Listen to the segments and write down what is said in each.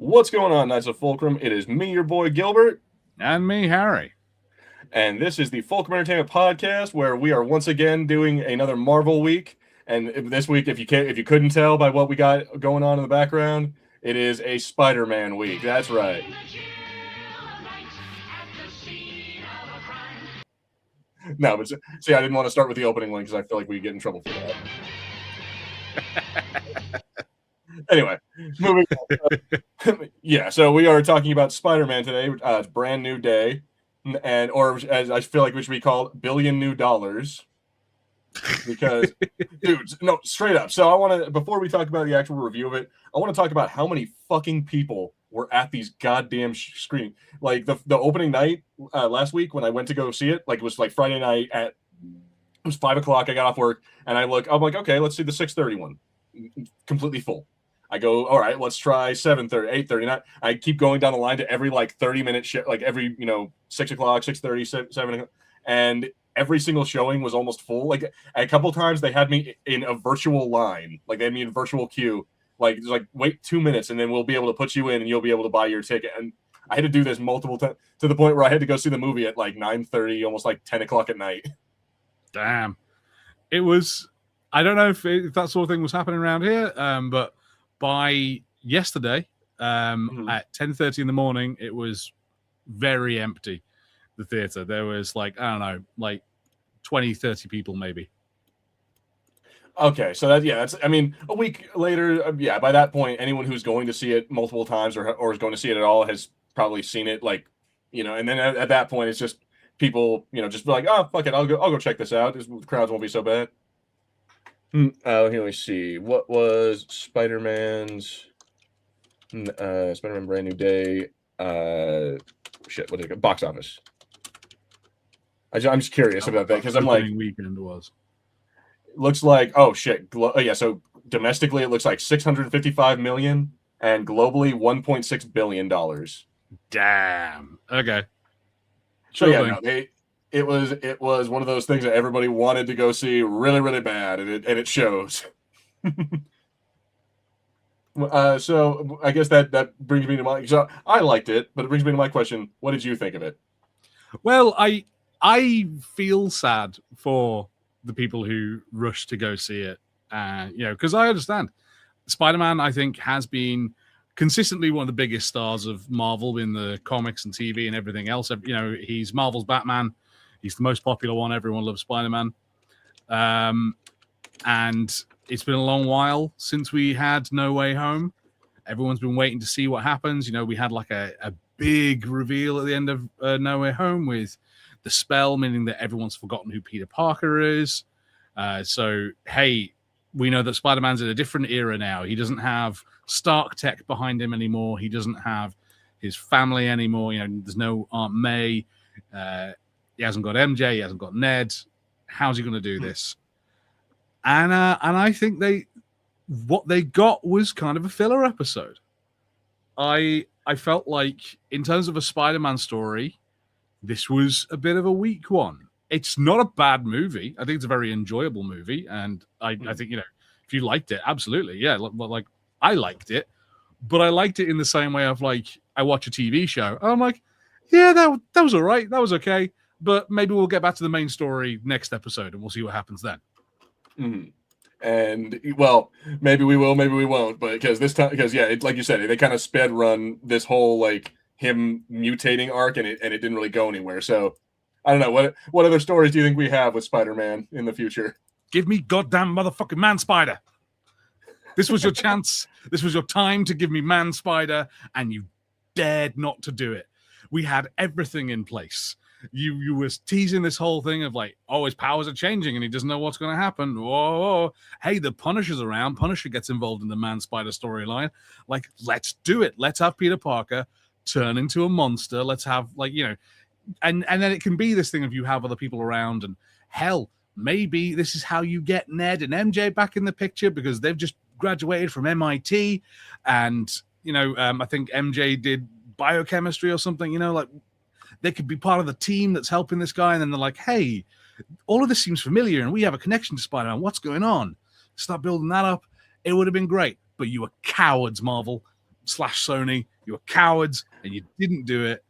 What's going on, Knights of Fulcrum? It is me, your boy Gilbert. And me, Harry. And this is the Fulcrum Entertainment Podcast, where we are once again doing another Marvel week. And this week, if you couldn't tell by what we got going on in the background, it is a Spider-Man week. That's right. No, but see, I didn't want to start with the opening link because I feel like we get in trouble for that. Anyway, moving on. Yeah, so we are talking about Spider-Man today. It's a brand new day, or as I feel like we should be called, billion new dollars. Because, dude, no, straight up. So I want to, before we talk about the actual review of it, I want to talk about how many fucking people were at these goddamn screen. Like the opening night last week when I went to go see it, like it was like Friday night it was 5 o'clock. I got off work and I'm like, okay, let's see the 6:30 one. Completely full. I go, all right, let's try 7:30, 8:30. I keep going down the line to every like 30-minute shit, like every 6 o'clock, 6:30, 7 o'clock, and every single showing was almost full. Like a couple times they had me in a virtual line, like they had me in a virtual queue. Like wait 2 minutes and then we'll be able to put you in and you'll be able to buy your ticket. And I had to do this multiple times to the point where I had to go see the movie at like 9:30, almost like 10 o'clock at night. Damn, it was. I don't know if that sort of thing was happening around here, but by yesterday at 10:30 in the morning, it was very empty. The theater, there was like, I don't know, like 20, 30 people maybe. Okay, so that's I mean, a week later, by that point, anyone who's going to see it multiple times or is going to see it at all has probably seen it, like, and then at that point, it's just people, just be like, oh, fuck it, I'll go check this out. The crowds won't be so bad. Here we see. What was Spider-Man's Spider-Man Brand New Day? What did it go? Box office. I'm just curious about that because I'm like, weekend was. Looks like so domestically it looks like 655 million and globally 1.6 billion dollars. Damn. Okay. So it was one of those things that everybody wanted to go see really, really bad, and it shows. So I guess that brings me to my. So I liked it, but it brings me to my question: what did you think of it? Well, I feel sad for the people who rush to go see it, because I understand. Spider-Man, I think, has been consistently one of the biggest stars of Marvel in the comics and TV and everything else. He's Marvel's Batman. He's the most popular one. Everyone loves Spider-Man. And it's been a long while since we had No Way Home. Everyone's been waiting to see what happens. We had like a big reveal at the end of No Way Home with the spell, meaning that everyone's forgotten who Peter Parker is. So, hey, we know that Spider-Man's in a different era now. He doesn't have Stark Tech behind him anymore. He doesn't have his family anymore. There's no Aunt May. He hasn't got MJ. He hasn't got Ned. How's he going to do this? And I think what they got was kind of a filler episode. I felt like in terms of a Spider-Man story, this was a bit of a weak one. It's not a bad movie. I think it's a very enjoyable movie. And I think, if you liked it, absolutely. Yeah. Like I liked it, but I liked it in the same way of like, I watch a TV show. I'm like, yeah, that was all right. That was okay. But maybe we'll get back to the main story next episode and we'll see what happens then. Mm-hmm. And well, maybe we will, maybe we won't. But it's like you said, they kind of sped run this whole like him mutating arc, and it didn't really go anywhere. So I don't know what other stories do you think we have with Spider-Man in the future? Give me goddamn motherfucking Man Spider. This was your chance. This was your time to give me Man Spider, and you dared not to do it. We had everything in place. You was teasing this whole thing of like, oh, his powers are changing and he doesn't know what's going to happen. Whoa. Hey, the Punisher's around. Punisher gets involved in the Man Spider storyline. Like, let's do it. Let's have Peter Parker turn into a monster. Let's have and then it can be this thing of you have other people around, and hell, maybe this is how you get Ned and MJ back in the picture because they've just graduated from MIT, and I think MJ did biochemistry or something. They could be part of the team that's helping this guy, and then they're like, hey, all of this seems familiar, and we have a connection to Spider-Man. What's going on? Start building that up. It would have been great, but you were cowards, Marvel / Sony. You were cowards, and you didn't do it.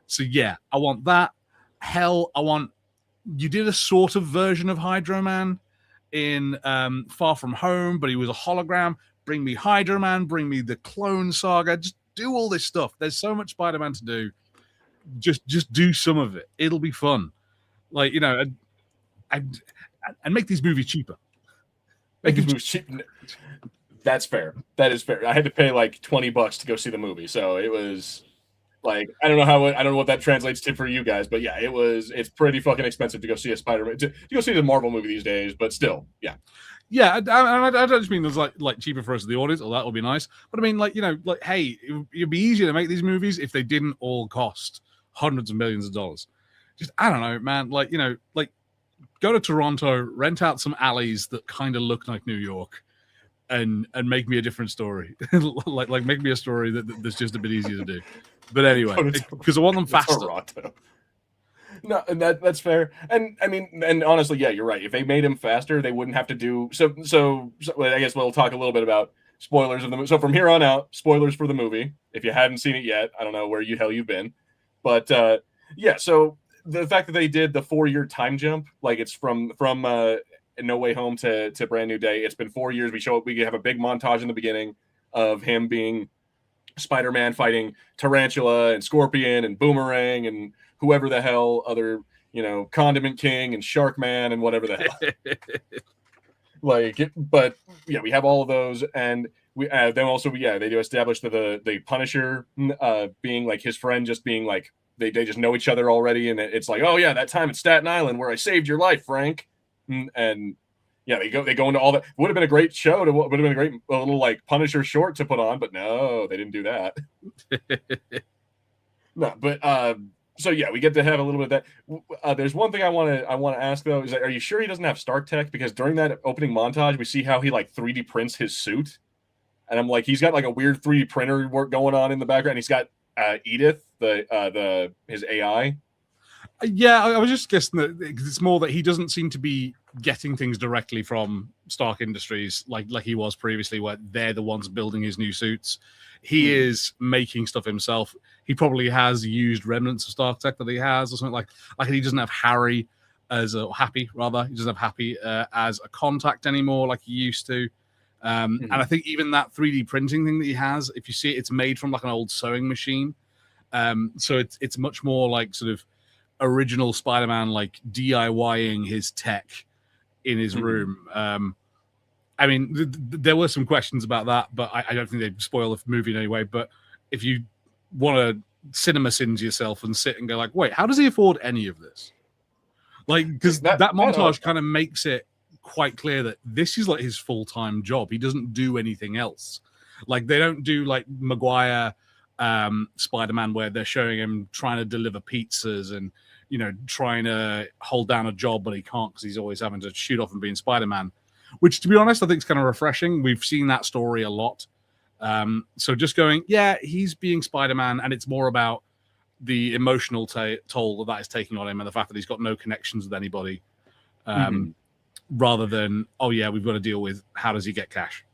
So yeah, I want that. Hell, I want you did a sort of version of Hydro Man in Far From Home, but he was a hologram. Bring me Hydro Man, bring me the Clone Saga. Just do all this stuff. There's so much Spider-Man to do. Just do some of it. It'll be fun. Like, you know, and make these movies cheaper. Make these movies cheap. That's fair. That is fair. I had to pay like $20 to go see the movie, so it was like I don't know what that translates to for you guys, but yeah, it's pretty fucking expensive to go see a Spider-Man to go see the Marvel movie these days, but still, yeah. Yeah, I don't just mean there's like cheaper for us as the audience, or that would be nice. But I mean, like, you know, like, hey, it'd be easier to make these movies if they didn't all cost hundreds of millions of dollars. Just I don't know, man. Like, you know, like go to Toronto, rent out some alleys that kind of look like New York, and make me a different story. like make me a story that's just a bit easier to do. But anyway, because I want them faster. Toronto. No, and that's fair. And I mean, and honestly, yeah, you're right. If they made him faster, they wouldn't have to do so I guess we'll talk a little bit about spoilers of the movie. So from here on out, spoilers for the movie. If you haven't seen it yet, I don't know where hell you've been. But yeah, so the fact that they did the 4-year time jump, like it's from No Way Home to Brand New Day. It's been 4 years. We have a big montage in the beginning of him being Spider-Man fighting Tarantula and Scorpion and Boomerang and whoever the hell other, you know, Condiment King and Shark Man and whatever the hell. But yeah, we have all of those, and we then also they do establish the Punisher being like his friend, just being like they just know each other already, and it's like, oh yeah, that time at Staten Island where I saved your life, Frank, and yeah, they go into all that. Would have been a great show. Would have been a great little like Punisher short to put on, but no, they didn't do that. No, but so yeah, we get to have a little bit of that. There's one thing I want to ask though: is that, are you sure he doesn't have Stark Tech? Because during that opening montage, we see how he like 3D prints his suit, and I'm like, he's got like a weird 3D printer work going on in the background. He's got Edith, his AI. Yeah, I was just guessing that it's more that he doesn't seem to be getting things directly from Stark Industries like he was previously, where they're the ones building his new suits. He is making stuff himself. He probably has used remnants of Stark Tech that he has, or something like he doesn't have Happy as a contact anymore like he used to. And I think even that 3D printing thing that he has, if you see it, it's made from like an old sewing machine. So it's much more like sort of original Spider-Man, like DIYing his tech in his room. I mean, there were some questions about that, but I don't think they'd spoil the movie in any way. But if you want to cinema sins yourself and sit and go like, wait, how does he afford any of this? Like, because that montage kind of makes it quite clear that this is like his full-time job. He doesn't do anything else. Like, they don't do like Maguire Spider-Man where they're showing him trying to deliver pizzas and, you know, trying to hold down a job, but he can't because he's always having to shoot off and being Spider-Man, which, to be honest, I think is kind of refreshing. We've seen that story a lot. So just going, yeah, he's being Spider-Man, and it's more about the emotional toll that is taking on him and the fact that he's got no connections with anybody, rather than, oh yeah, we've got to deal with how does he get cash.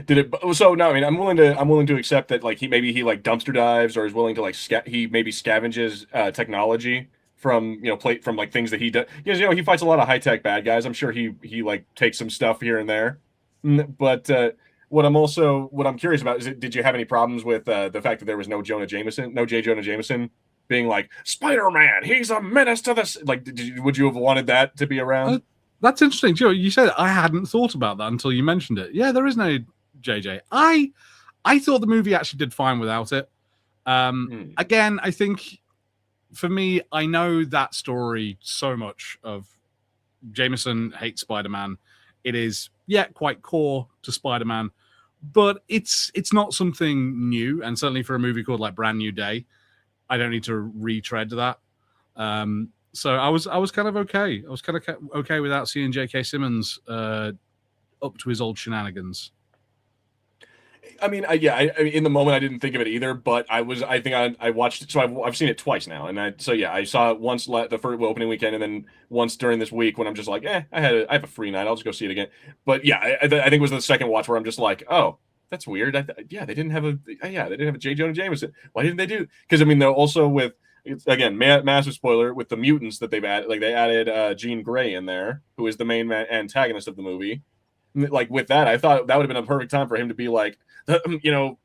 Did it? So no, I mean, I'm willing to accept that, like, he like dumpster dives, or is willing to like he maybe scavenges technology from, you know, from like things that he does. Because, you know, he fights a lot of high tech bad guys. I'm sure he like takes some stuff here and there. But what I'm curious about is, did you have any problems with the fact that there was no J. Jonah Jameson being like, Spider-Man, he's a menace to this? Like, would you have wanted that to be around? That's interesting, Joe. You said I hadn't thought about that until you mentioned it. Yeah, there is no JJ. I thought the movie actually did fine without it. Again, I think for me, I know that story so much of Jameson hates Spider-Man. It is, quite core to Spider-Man, but it's not something new. And certainly for a movie called like Brand New Day, I don't need to retread that. So I was kind of okay. I was kind of okay without seeing J.K. Simmons up to his old shenanigans. I mean, in the moment I didn't think of it either, but I watched it. So I've seen it twice now, and I saw it once the first opening weekend, and then once during this week when I'm just like, I have a free night, I'll just go see it again. But yeah, I think it was the second watch where I'm just like, oh, That's weird. Yeah, they didn't have a yeah, they didn't have a J. Jonah Jameson. Why didn't they do? Because I mean, they're also with again massive spoiler with the mutants that they've added. Like they added Jean Grey in there, who is the main antagonist of the movie. Like with that, I thought that would have been a perfect time for him to be like,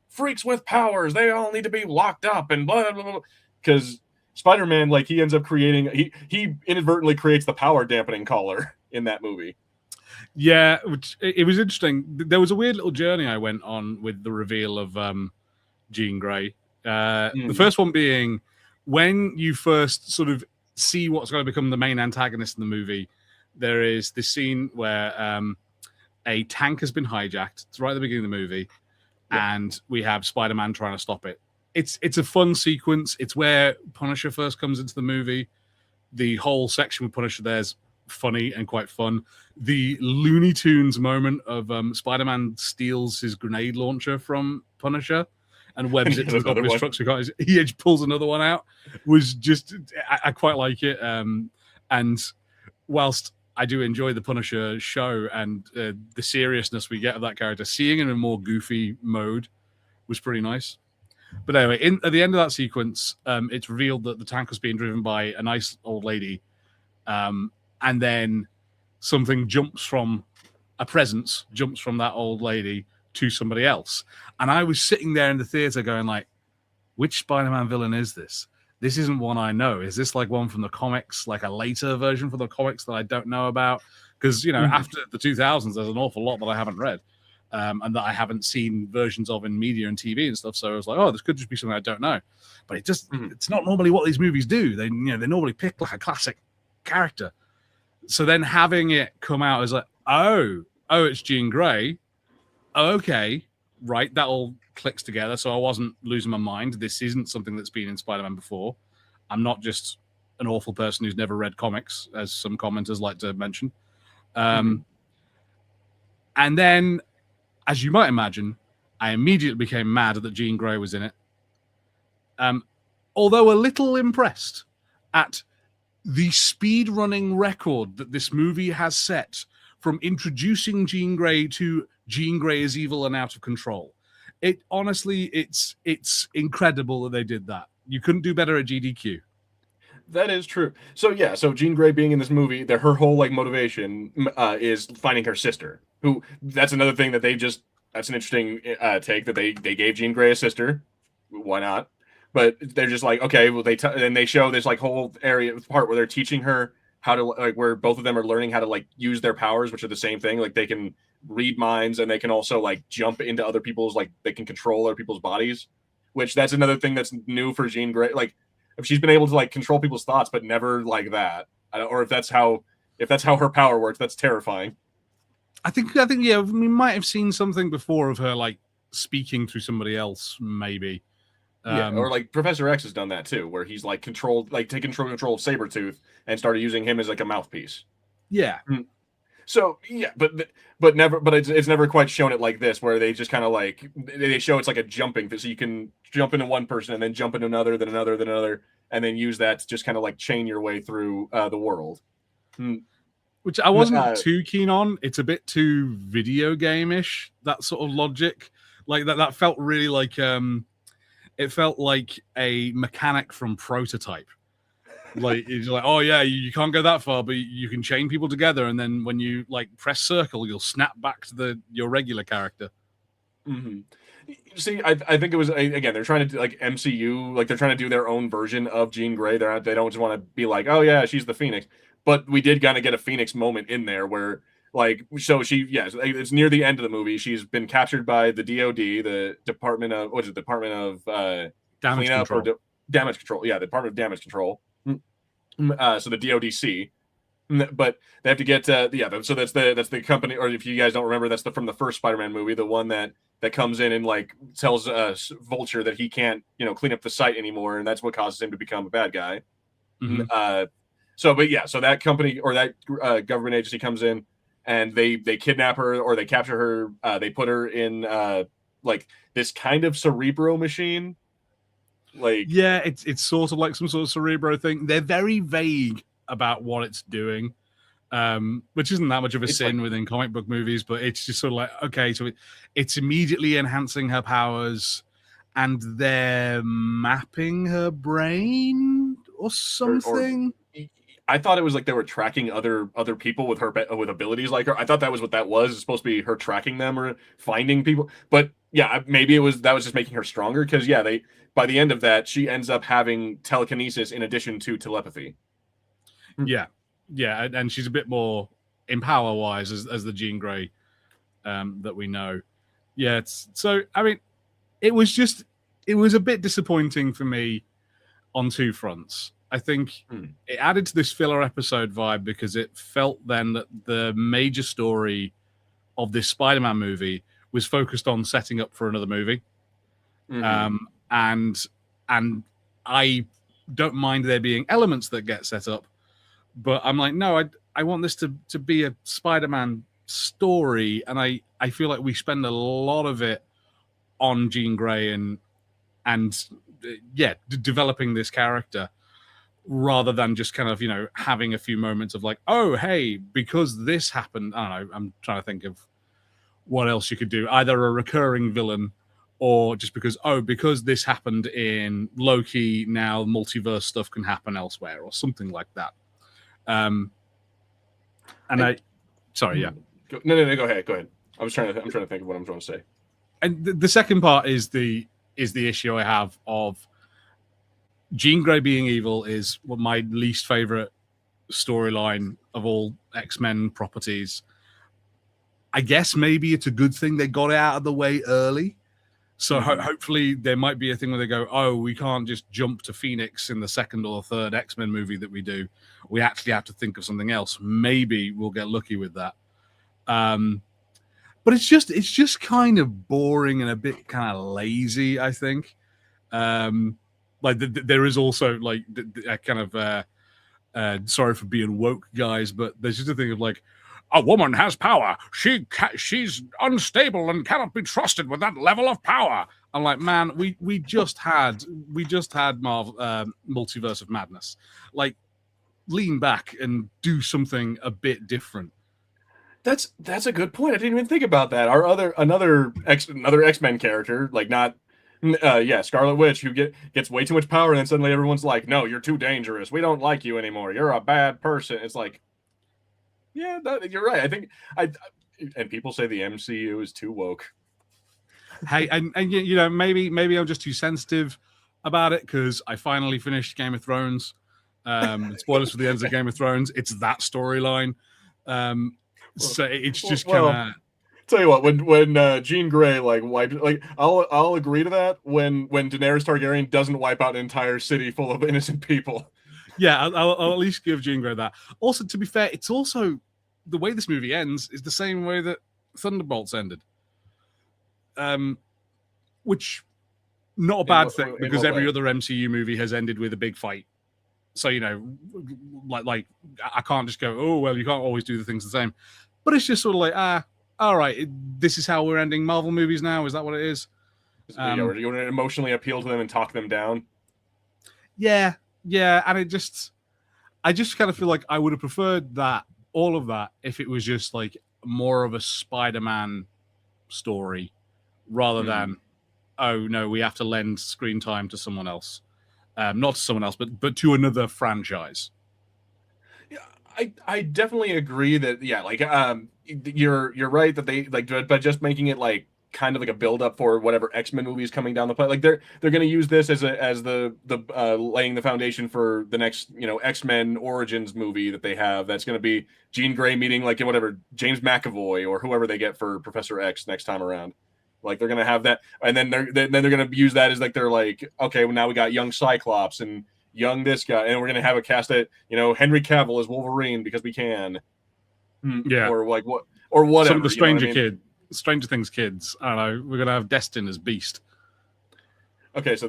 freaks with powers. They all need to be locked up and blah blah blah. Because Spider-Man, like he ends up creating, he inadvertently creates the power dampening collar in that movie. Yeah, which it was interesting. There was a weird little journey I went on with the reveal of Jean Grey. The first one being when you first sort of see what's going to become the main antagonist in the movie. There is this scene where a tank has been hijacked. It's right at the beginning of the movie, and we have Spider-Man trying to stop it. It's a fun sequence. It's where Punisher first comes into the movie. The whole section with Punisher there's funny and quite fun. The Looney Tunes moment of Spider-Man steals his grenade launcher from Punisher and webs it to the top of his truck. So he pulls another one out. Was just I quite like it. And whilst I do enjoy the Punisher show and the seriousness we get of that character, seeing him in a more goofy mode was pretty nice. But anyway, at the end of that sequence, it's revealed that the tank was being driven by a nice old lady. And then something jumps from that old lady to somebody else. And I was sitting there in the theater going like, which Spider-Man villain is this? This isn't one I know. Is this like one from the comics, like a later version from the comics that I don't know about? Because, after the 2000s, there's an awful lot that I haven't read. And that I haven't seen versions of in media and TV and stuff. So I was like, oh, this could just be something I don't know. But it's not normally what these movies do. They normally pick like a classic character. So then having it come out as like, oh, it's Jean Grey. Okay, right, that all clicks together. So I wasn't losing my mind. This isn't something that's been in Spider-Man before. I'm not just an awful person who's never read comics, as some commenters like to mention. And then, as you might imagine, I immediately became mad that Jean Grey was in it. Although a little impressed at the speed running record that this movie has set from introducing Jean Grey to Jean Grey is evil and out of control. It honestly, it's incredible that they did that. You couldn't do better at GDQ. That is true. So yeah, so Jean Grey being in this movie, her whole like motivation is finding her sister. Who that's another thing that that's an interesting take that they gave Jean Grey a sister. Why not? But they're just like, okay, well then they show this like whole part where they're teaching her how to like where both of them are learning how to like use their powers, which are the same thing. Like they can read minds and they can also like jump into other people's like they can control other people's bodies, which that's another thing that's new for Jean Grey. Like if she's been able to like control people's thoughts, but never like that, or if that's how her power works, that's terrifying. I think yeah, we might have seen something before of her like speaking through somebody else, maybe. Yeah, or like Professor X has done that too, where he's like taken control of Sabretooth and started using him as like a mouthpiece. Yeah. So yeah, but it's never quite shown it like this, where they just kind of like they show it's like a jumping, so you can jump into one person and then jump into another, then another, then another, and then use that to just kind of like chain your way through the world. Which I wasn't too keen on. It's a bit too video game-ish, that sort of logic. Like that felt really like it felt like a mechanic from Prototype. Like it's like, oh yeah, you can't go that far, but you can chain people together, and then when you like press circle, you'll snap back to your regular character. See, I think it was again they're trying to do like MCU, like they're trying to do their own version of Jean Grey. They don't just want to be like, oh yeah, she's the Phoenix, but we did kind of get a Phoenix moment in there where like so it's near the end of the movie. She's been captured by the DoD, the Department of Damage Control. Damage Control. Yeah, the Department of Damage Control. So the DODC, but they have to get so that's the company, or if you guys don't remember, that's from the first Spider-Man movie, the one that comes in and like tells Vulture that he can't clean up the site anymore, and that's what causes him to become a bad guy. So that company or that government agency comes in and they kidnap her or they capture her. They put her in like this kind of Cerebro machine. Like yeah, it's sort of like some sort of Cerebro thing. They're very vague about what it's doing. which isn't that much of a It's sin like within comic book movies, but it's just sort of like, okay, so it's immediately enhancing her powers and they're mapping her brain or or something. I thought it was like they were tracking other people with her with abilities like her. I thought that was what that was. It's supposed to be her tracking them or finding people. But yeah, maybe that was just making her stronger because yeah, they by the end of that she ends up having telekinesis in addition to telepathy. Yeah, yeah, and she's a bit more in power wise as the Jean Grey that we know. Yeah, so I mean, it was a bit disappointing for me on two fronts. I think it added to this filler episode vibe because it felt then that the major story of this Spider-Man movie was focused on setting up for another movie. And I don't mind there being elements that get set up, but I'm like, no, I want this to be a Spider-Man story, and I feel like we spend a lot of it on Jean Grey and developing this character rather than just kind of having a few moments of like, oh hey, because this happened. I don't know. I'm trying to think of what else you could do. Either a recurring villain or just because this happened in Loki, now multiverse stuff can happen elsewhere or something like that. Sorry, yeah. No, go ahead. I'm trying to think of what I'm trying to say. And the second part is the issue I have of Jean Grey being evil is what my least favorite storyline of all X-Men properties. I guess maybe it's a good thing they got it out of the way early. So hopefully there might be a thing where they go, oh, we can't just jump to Phoenix in the second or third X-Men movie that we do. We actually have to think of something else. Maybe we'll get lucky with that. But it's just kind of boring and a bit kind of lazy, I think. There is also like a kind of sorry for being woke, guys, but there's just a thing of like, a woman has power. She's unstable and cannot be trusted with that level of power. I'm like, man, we just had Marvel Multiverse of Madness. Like, lean back and do something a bit different. That's a good point. I didn't even think about that. Another X-Men character, like not Scarlet Witch, who gets way too much power, and then suddenly everyone's like, no, you're too dangerous. We don't like you anymore. You're a bad person. It's like, yeah, you're right. I think and people say the MCU is too woke. Hey, and maybe I'm just too sensitive about it because I finally finished Game of Thrones. Spoilers for the ends of Game of Thrones. It's that storyline. So it's just kind of. Tell you what, when Jean Grey wiped, I'll agree to that when Daenerys Targaryen doesn't wipe out an entire city full of innocent people. Yeah, I'll at least give Jean Grey that. Also, to be fair, it's also the way this movie ends is the same way that Thunderbolts ended. Which not a bad thing because every other MCU movie has ended with a big fight. So like I can't just go, oh well, you can't always do the things the same. But it's just sort of like all right, this is how we're ending Marvel movies now. Is that what it is? You want to emotionally appeal to them and talk them down? Yeah, and I just kind of feel like I would have preferred all of that if it was just like more of a Spider-Man story rather than, oh no, we have to lend screen time to someone else. Not to someone else, but to another franchise. Yeah, I definitely agree that you're right that they but just making it like kind of like a build up for whatever X-Men movie is coming down the pipe. Like they're going to use this as the laying the foundation for the next X-Men Origins movie that they have. That's going to be Jean Grey meeting like whatever James McAvoy or whoever they get for Professor X next time around. Like they're gonna have that, and then they're gonna use that as like they're like, okay, well now we got young Cyclops and young this guy, and we're gonna have a cast that Henry Cavill as Wolverine because we can, or like what or whatever. Some of the Stranger Things kids. I don't know. We're gonna have Destin as Beast. Okay, so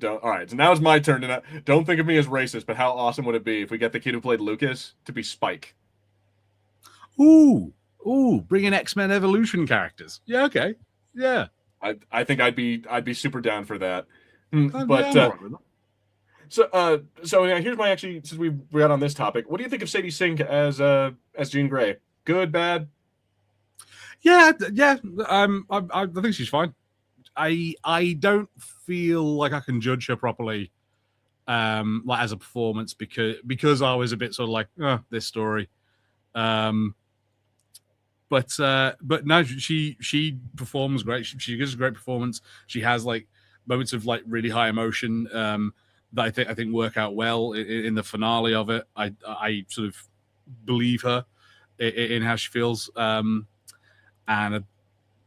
all right. So now it's my turn to don't think of me as racist, but how awesome would it be if we get the kid who played Lucas to be Spike? Ooh, bring in X-Men Evolution characters. Yeah, okay. Yeah, I think I'd be super down for that. But So here's my actually since we got on this topic, what do you think of Sadie Sink as Jean Grey? Good, bad? Yeah, yeah. I think she's fine. I don't feel like I can judge her properly, like as a performance because I was a bit sort of like, oh, this story. Um, but no, she performs great. She gives a great performance. She has like moments of like really high emotion that I think work out well in the finale of it. I sort of believe her in how she feels, and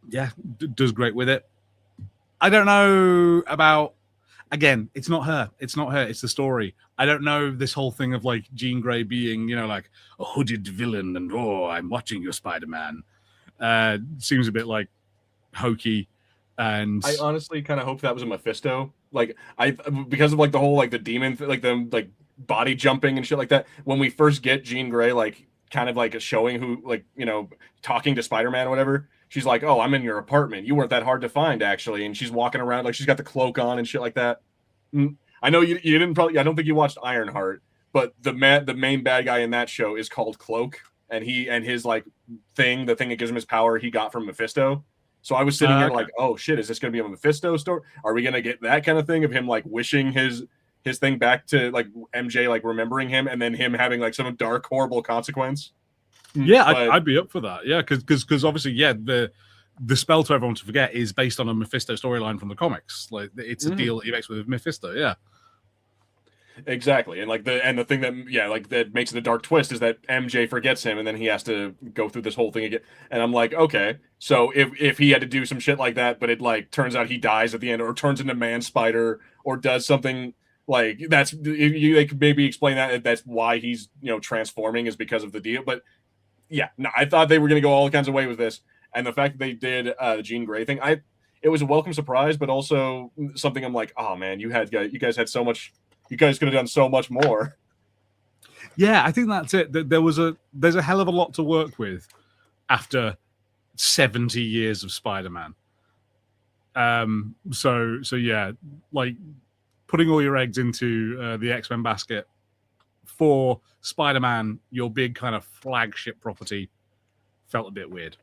yeah, does great with it. I don't know about again. It's not her. It's not her. It's the story. I don't know this whole thing of like Jean Grey being, like a hooded villain and I'm watching your Spider-Man. Seems a bit like hokey, and I honestly kind of hope that was a Mephisto. Like I because of like the whole like the demon like the like body jumping and shit like that. When we first get Jean Grey like kind of like showing who like talking to Spider-Man or whatever. She's like, "Oh, I'm in your apartment. You weren't that hard to find actually." And she's walking around like she's got the cloak on and shit like that. I know you didn't probably I don't think you watched Ironheart, but the main bad guy in that show is called Cloak, and his like the thing that gives him his power he got from Mephisto. So I was sitting here okay. like, oh shit, is this going to be a Mephisto story? Are we going to get that kind of thing of him like wishing his thing back to like MJ like remembering him and then him having like some dark horrible consequence? Yeah, But I'd be up for that. Yeah, because obviously, yeah, the spell to everyone to forget is based on a Mephisto storyline from the comics. Like it's a deal that he makes with Mephisto. Yeah, exactly. And like the thing that like that makes it a dark twist is that MJ forgets him and then he has to go through this whole thing again. And I'm like, okay, so if he had to do some shit like that, but it like turns out he dies at the end or turns into Man Spider or does something like that's you they could maybe explain that's why he's transforming is because of the deal. But yeah, no, I thought they were gonna go all kinds of way with this. And the fact that they did the Jean Grey thing, it was a welcome surprise, but also something I'm like, oh man, you guys had so much. You guys could have done so much more. yeah. I think that's it. There's a hell of a lot to work with after 70 years of Spider-Man. So yeah, like putting all your eggs into the X-Men basket for Spider-Man, your big kind of flagship property, felt a bit weird.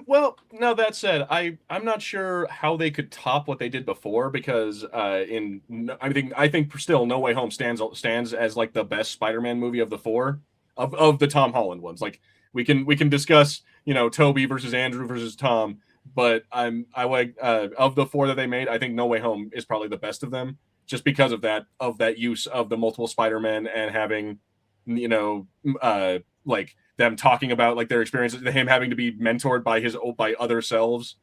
Well, now that said, I'm not sure how they could top what they did before because I think still No Way Home stands as like the best Spider-Man movie of the four of the Tom Holland ones. Like we can discuss Toby versus Andrew versus Tom, but I like of the four that they made, I think No Way Home is probably the best of them just because of that use of the multiple Spider-Men and having like them talking about like their experiences, him having to be mentored by other selves,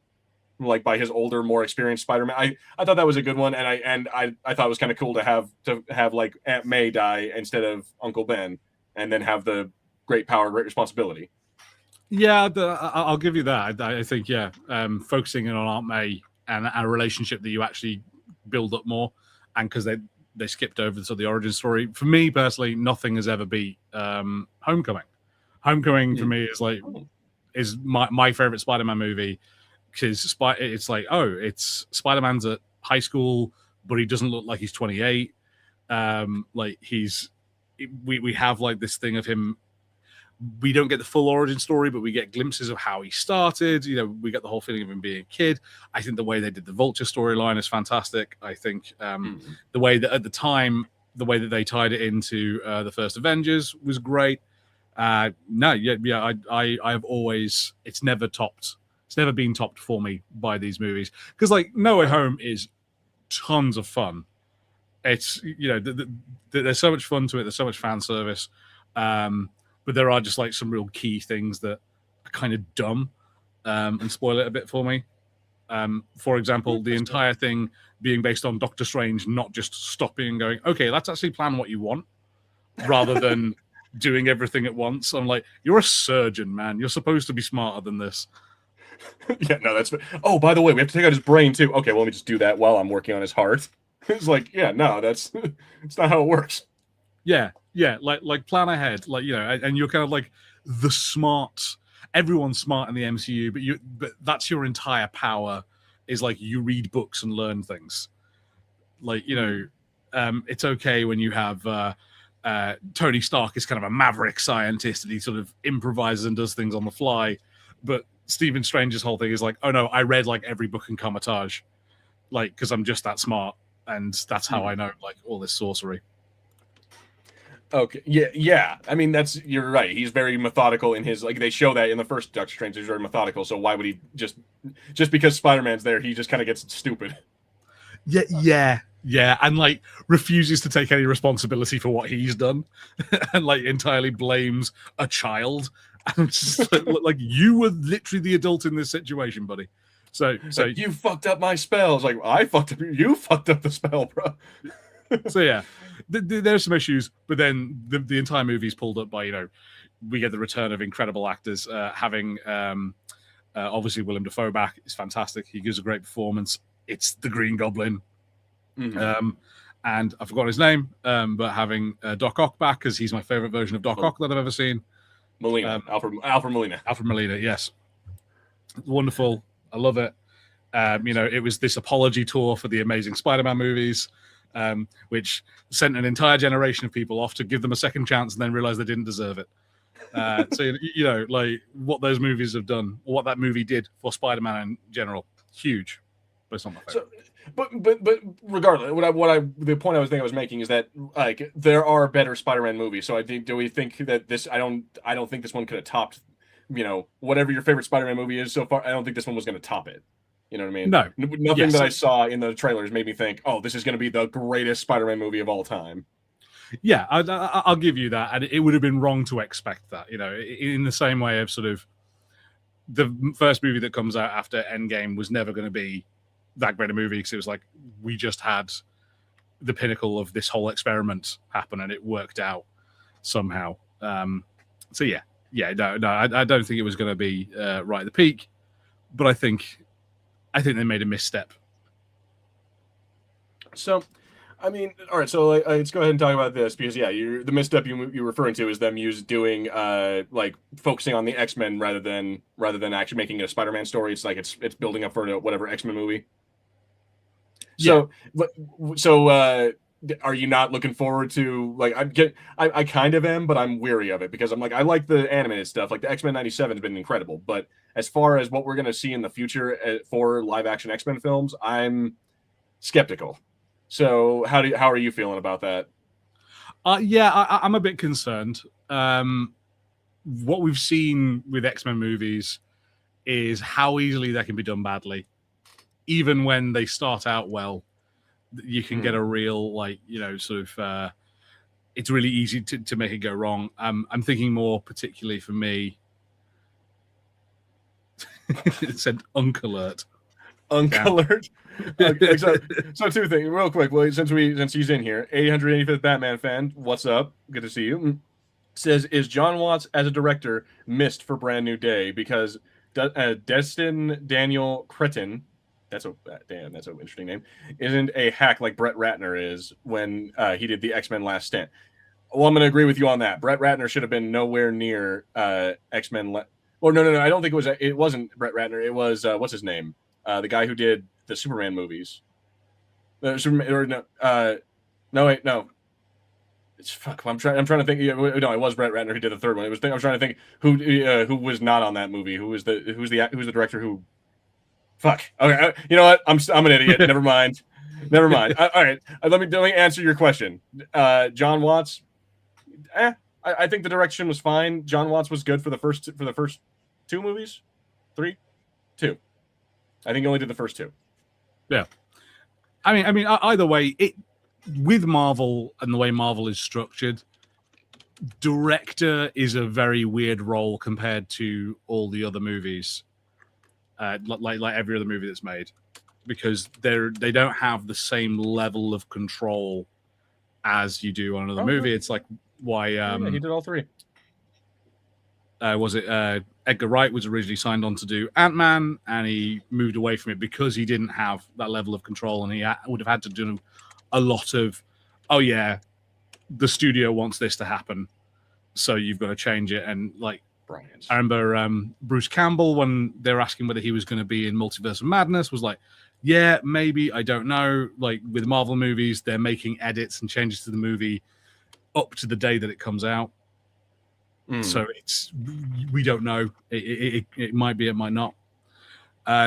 like by his older, more experienced Spider-Man. I thought that was a good one, and I thought it was kind of cool to have like Aunt May die instead of Uncle Ben, and then have the great power, great responsibility. Yeah, I'll give you that. I think yeah, focusing in on Aunt May and a relationship that you actually build up more, and because they skipped over to the origin story. For me personally, nothing has ever beat Homecoming. Homecoming for me is my favorite Spider-Man movie because it's like it's Spider-Man's at high school, but he doesn't look like he's 28. Like we have like this thing of him. We don't get the full origin story, but we get glimpses of how he started. We get the whole feeling of him being a kid. I think the way they did the Vulture storyline is fantastic. I think the way that at the time, the way that they tied it into the first Avengers was great. No, yeah, I have always. It's never topped. It's never been topped for me by these movies because like No Way Home is tons of fun. It's there's so much fun to it. There's so much fan service. But there are just like some real key things that are kind of dumb and spoil it a bit for me. For example, the entire thing being based on Doctor Strange not just stopping and going, okay, let's actually plan what you want, rather than doing everything at once. I'm like, you're a surgeon, man. You're supposed to be smarter than this. Yeah, no, that's. Oh, by the way, we have to take out his brain too. Okay, well, let me just do that while I'm working on his heart. It's like, yeah, no, that's not how it works. Yeah, like plan ahead, like and you're kind of like the smart. Everyone's smart in the MCU, but that's your entire power. Is like you read books and learn things. Like it's okay when you have Tony Stark is kind of a maverick scientist and he sort of improvises and does things on the fly. But Stephen Strange's whole thing is like, oh no, I read like every book in Comatage, like because I'm just that smart, and that's how I know like all this sorcery. Okay. Yeah. I mean, you're right. He's very methodical in his like. They show that in the first Doctor Strange. He's very methodical. So why would he just because Spider-Man's there, he just kind of gets stupid? Yeah, and like refuses to take any responsibility for what he's done, and like entirely blames a child. And just like you were literally the adult in this situation, buddy. So like, you fucked up my spells. Like I fucked up. You fucked up the spell, bro. So yeah, there's some issues, but then the entire movie is pulled up by we get the return of incredible actors, having obviously Willem Dafoe back is fantastic. He gives a great performance. It's the Green Goblin. Mm-hmm. And I forgot his name, but having Doc Ock back because he's my favorite version of Doc Ock that I've ever seen. Molina, Alfred Molina. Alfred Molina, yes, wonderful. I love it. It was this apology tour for the Amazing Spider-Man movies, which sent an entire generation of people off to give them a second chance and then realize they didn't deserve it. So like what those movies have done, or what that movie did for Spider-Man in general, huge. But it's not my favorite. But regardless, the point I was making is that like there are better Spider-Man movies. So do we think that this? I don't think this one could have topped, whatever your favorite Spider-Man movie is so far. I don't think this one was going to top it. You know what I mean? No, nothing that I saw in the trailers made me think, oh, this is going to be the greatest Spider-Man movie of all time. Yeah, I'll give you that, and it would have been wrong to expect that. In the same way of sort of the first movie that comes out after Endgame was never going to be that great a movie because it was like we just had the pinnacle of this whole experiment happen and it worked out somehow. So no, I don't think it was going to be right at the peak, but I think they made a misstep. So, I mean, all right. So let's go ahead and talk about this because the misstep you're referring to is them doing like focusing on the X-Men rather than actually making it a Spider-Man story. It's like it's building up for whatever X-Men movie. So, are you not looking forward to like I kind of am, but I'm weary of it because I'm like I like the animated stuff. Like the X-Men '97 has been incredible, but as far as what we're gonna see in the future for live action X-Men films, I'm skeptical. So how are you feeling about that? I'm a bit concerned. What we've seen with X-Men movies is how easily they can be done badly. Even when they start out well, you can get a real it's really easy to make it go wrong. I'm thinking more particularly for me. It said Unkalert. Unkalert. Okay, so two things real quick. Well, since he's in here, 885th Batman fan, what's up? Good to see you. Says, is John Watts as a director missed for Brand New Day because Destin Daniel Cretton, that's an interesting name, isn't a hack like Brett Ratner is when he did the X-Men Last Stand. Well, I'm going to agree with you on that. Brett Ratner should have been nowhere near X-Men. No. I don't think it wasn't Brett Ratner. It was what's his name? The guy who did the Superman movies. No. It's fuck. I'm trying to think. No, it was Brett Ratner who did the third one. I'm trying to think who was not on that movie. Who's the director who? Fuck. Okay. You know what? I'm an idiot. Never mind. All right. Let me answer your question. John Watts. I think the direction was fine. John Watts was good for the first two movies. 3, 2. I think he only did the first 2. Yeah. I mean, either way, with Marvel and the way Marvel is structured, director is a very weird role compared to all the other movies, like every other movie that's made, because they don't have the same level of control as you do on another movie. It's like why he did all 3. Was it Edgar Wright was originally signed on to do Ant-Man, and he moved away from it because he didn't have that level of control, and he would have had to do a lot of, the studio wants this to happen, so you've got to change it. And like Brian's. I remember Bruce Campbell, when they were asking whether he was going to be in Multiverse of Madness, was like, yeah, maybe, I don't know. Like with Marvel movies, they're making edits and changes to the movie up to the day that it comes out. So we don't know. It might be, it might not.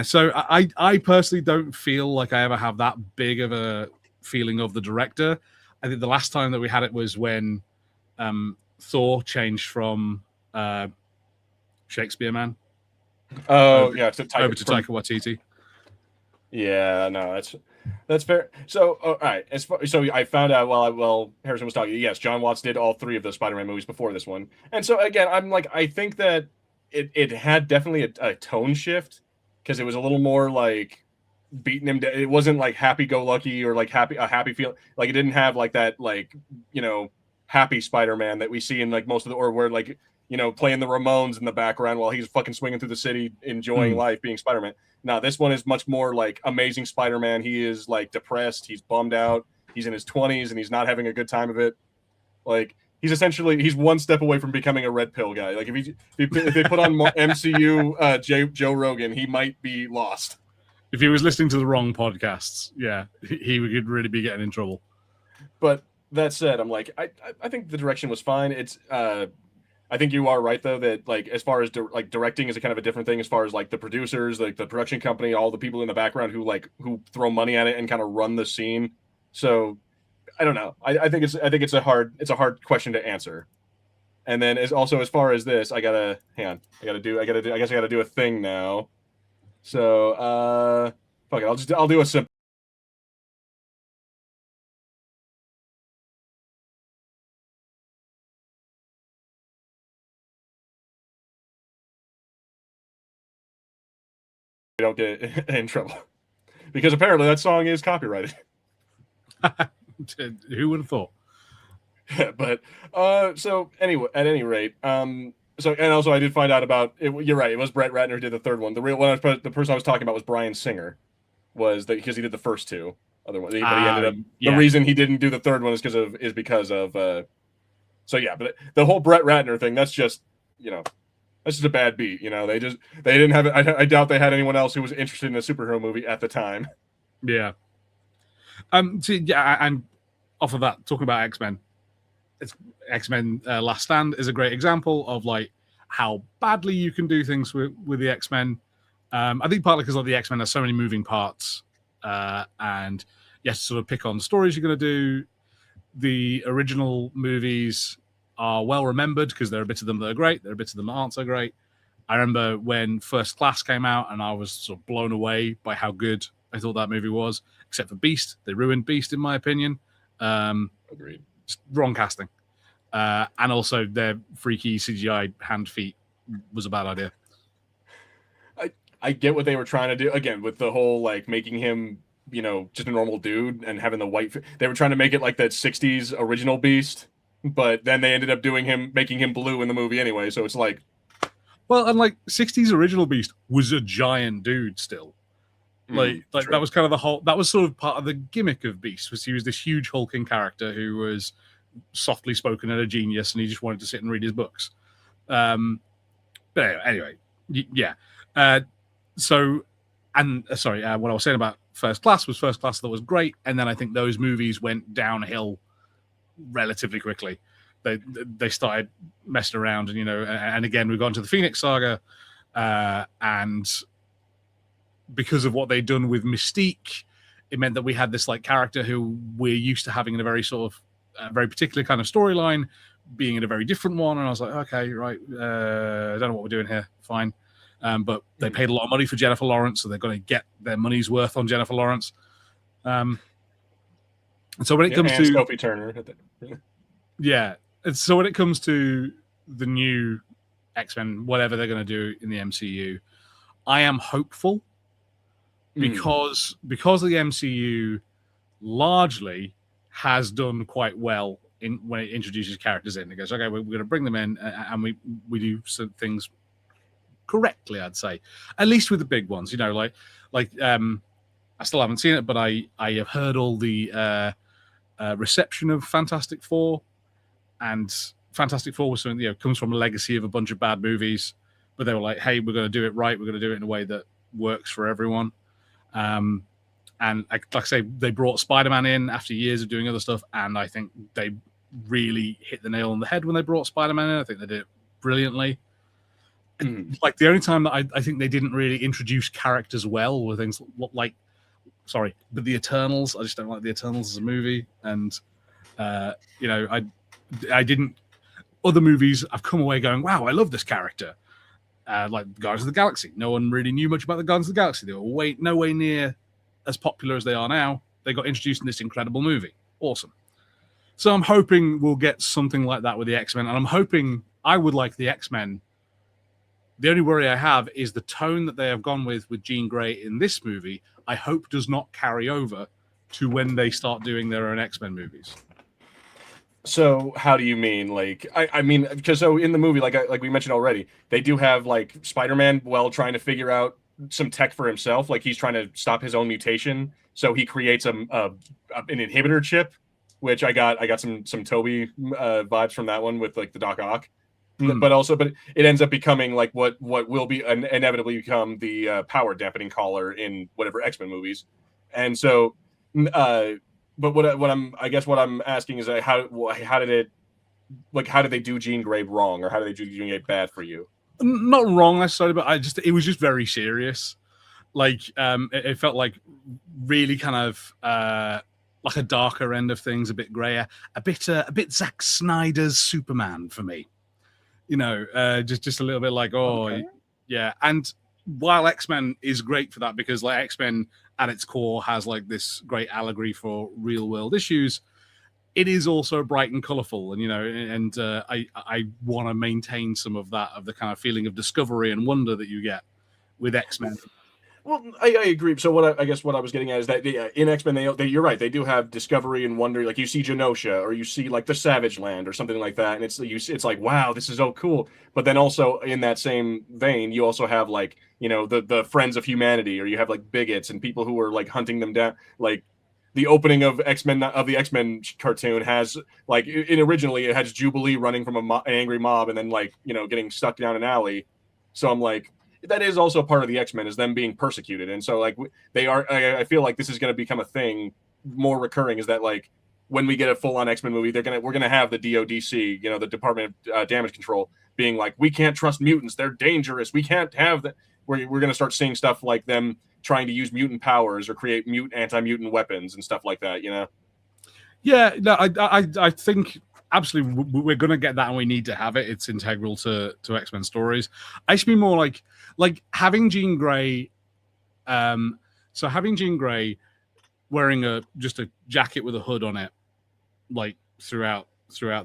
So I personally don't feel like I ever have that big of a feeling of the director. I think the last time that we had it was when Thor changed from Shakespeare Man Oh, over, yeah, to over to Taika Waititi. Yeah, no, that's fair. So, all right, so I found out while Harrison was talking. Yes, John Watts did all three of the Spider-Man movies before this one, and so again, I'm like, I think that it had definitely a tone shift because it was a little more like beating him. It wasn't like happy-go-lucky or like a happy feel. Like it didn't have like that like happy Spider-Man that we see in like most of the or where like playing the Ramones in the background while he's fucking swinging through the city enjoying life being Spider-Man. Now, this one is much more like Amazing Spider-Man. He is like depressed. He's bummed out. He's in his 20s and he's not having a good time of it. Like he's one step away from becoming a red pill guy. Like if they put on more MCU Joe Rogan, he might be lost. If he was listening to the wrong podcasts, yeah, he could really be getting in trouble. But that said, I'm like, I think the direction was fine. It's I think you are right though that like as far as directing is a kind of a different thing as far as like the producers, like the production company, all the people in the background who throw money at it and kind of run the scene. So I don't know. I think it's a hard question to answer. And then as far as this, I guess I gotta do a thing now. So fuck it, I'll do a simple. We don't get in trouble because apparently that song is copyrighted. Who would have thought? But so anyway, at any rate, so and also I did find out about it. You're right. It was Brett Ratner who did the third one. The real one, the person I was talking about was Bryan Singer, because he did the first two. Other one, but he ended up. Yeah. The reason he didn't do the third one is because of. So yeah, but the whole Brett Ratner thing, that's just that's just a bad beat. They didn't have it. I doubt they had anyone else who was interested in a superhero movie at the time. Yeah. So yeah, and off of that, talking about X-Men. X-Men Last Stand is a great example of like how badly you can do things with the X-Men. I think partly because the X-Men has so many moving parts, and you have to sort of pick on stories you're going to do. The original movies are well remembered because there are bits of them that are great, there are bits of them that aren't so great. I remember when First Class came out, and I was sort of blown away by how good I thought that movie was. Except for Beast, they ruined Beast in my opinion. Agreed. Wrong casting. And also their freaky CGI hand feet was a bad idea. I get what they were trying to do again with the whole like making him just a normal dude and having the white. They were trying to make it like that '60s original Beast, but then they ended up making him blue in the movie anyway. So it's like, well, and like '60s original Beast was a giant dude still. Like true. That was kind of that was sort of part of the gimmick of Beast, was he was this huge hulking character who was softly spoken and a genius, and he just wanted to sit and read his books. But anyway, yeah. Sorry, what I was saying about First Class that was great, and then I think those movies went downhill relatively quickly. They started messing around, and again we've gone to the Phoenix Saga, and because of what they'd done with Mystique, it meant that we had this like character who we're used to having in a very sort of very particular kind of storyline, being in a very different one. And I was like, okay, right, I don't know what we're doing here. Fine. But they paid a lot of money for Jennifer Lawrence, so they're going to get their money's worth on Jennifer Lawrence. And so when it comes to Sophie Turner, yeah, and so when it comes to the new X-Men, whatever they're going to do in the MCU, I am hopeful because the MCU largely has done quite well when it introduces characters in. It goes, okay, we're going to bring them in, and we do some things correctly, I'd say, at least with the big ones. I still haven't seen it, but I have heard all the reception of Fantastic Four, and Fantastic Four was something, comes from a legacy of a bunch of bad movies, but they were like, hey, we're going to do it right. We're going to do it in a way that works for everyone. And like I say, they brought Spider-Man in after years of doing other stuff, and I think they really hit the nail on the head when they brought Spider-Man in. I think they did it brilliantly. Like the only time that I think they didn't really introduce characters well were things like, but the Eternals. I just don't like the Eternals as a movie, and I didn't. Other movies, I've come away going, wow, I love this character. Like Guardians of the Galaxy. No one really knew much about the Guardians of the Galaxy. They were no way near as popular as they are now. They got introduced in this incredible movie. Awesome. So I'm hoping we'll get something like that with the X-Men, and I'm hoping I would like the X-Men. The only worry I have is the tone that they have gone with Jean Grey in this movie, I hope does not carry over to when they start doing their own X-Men movies. So how do you mean? Like, I mean, because so in the movie, like we mentioned already, they do have like Spider-Man, trying to figure out some tech for himself. Like he's trying to stop his own mutation. So he creates an inhibitor chip, which I got some Toby vibes from that one with like the Doc Ock. But it ends up becoming like what will be inevitably become the power dampening collar in whatever X-Men movies. And so, but what I'm asking is how did they do Jean Grey wrong, or how did they do Jean Grey bad for you? Not wrong necessarily, but it was just very serious. Like it felt like really kind of like a darker end of things, a bit grayer, a bit Zack Snyder's Superman for me. Just a little bit like, yeah. And while X-Men is great for that, because like X-Men at its core has like this great allegory for real world issues, it is also bright and colorful. And I want to maintain some of that, of the kind of feeling of discovery and wonder that you get with X-Men. Well, I agree. So what I was getting at is that in X-Men, you're right. They do have discovery and wonder. Like you see Genosha, or you see like the Savage Land or something like that, and it's like, wow, this is so cool. But then also in that same vein, you also have like the Friends of Humanity, or you have like bigots and people who are like hunting them down. Like the opening of the X-Men cartoon has like originally it has Jubilee running from an angry mob, and then like getting stuck down an alley. So I'm like, that is also part of the X-Men, is them being persecuted. And so like they are, I feel like this is going to become a thing more recurring, is that like when we get a full-on X-Men movie, we're going to have the DODC, the Department of Damage Control, being like, we can't trust mutants. They're dangerous. We can't have that. We're going to start seeing stuff like them trying to use mutant powers or create anti-mutant weapons and stuff like that, Yeah, no, I think absolutely we're going to get that, and we need to have it. It's integral to X-Men stories. I should be more like having Jean Grey. So having Jean Grey wearing just a jacket with a hood on it, like throughout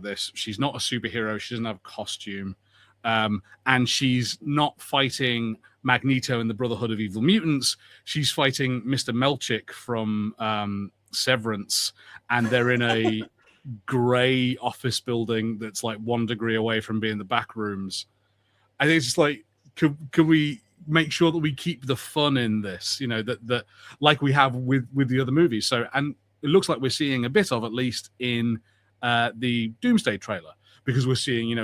this. She's not a superhero. She doesn't have a costume, and she's not fighting Magneto and the Brotherhood of Evil Mutants. She's fighting Mr. Melchick from Severance, and they're in a grey office building that's like 1 degree away from being the back rooms. I think it's just like, can we make sure that we keep the fun in this, that like we have with the other movies. So, and it looks like we're seeing a bit of, at least in the Doomsday trailer, because we're seeing, in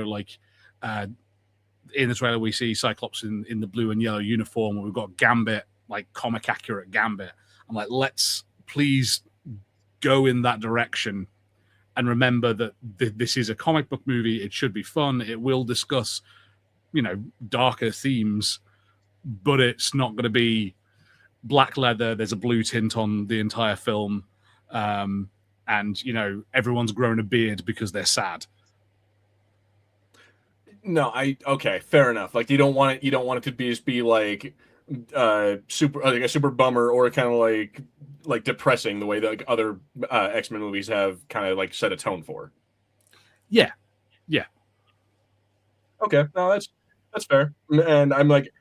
the trailer we see Cyclops in the blue and yellow uniform, and we've got Gambit, like comic accurate Gambit. I'm like, let's please go in that direction. And remember that this is a comic book movie. It should be fun. It will discuss, darker themes, but it's not going to be black leather. There's a blue tint on the entire film. And, everyone's grown a beard because they're sad. No, okay, fair enough. Like you don't want it to be like super like a super bummer, or kind of like depressing, the way that like other X-Men movies have kind of like set a tone for. Yeah. Okay, no, that's fair. And I'm like,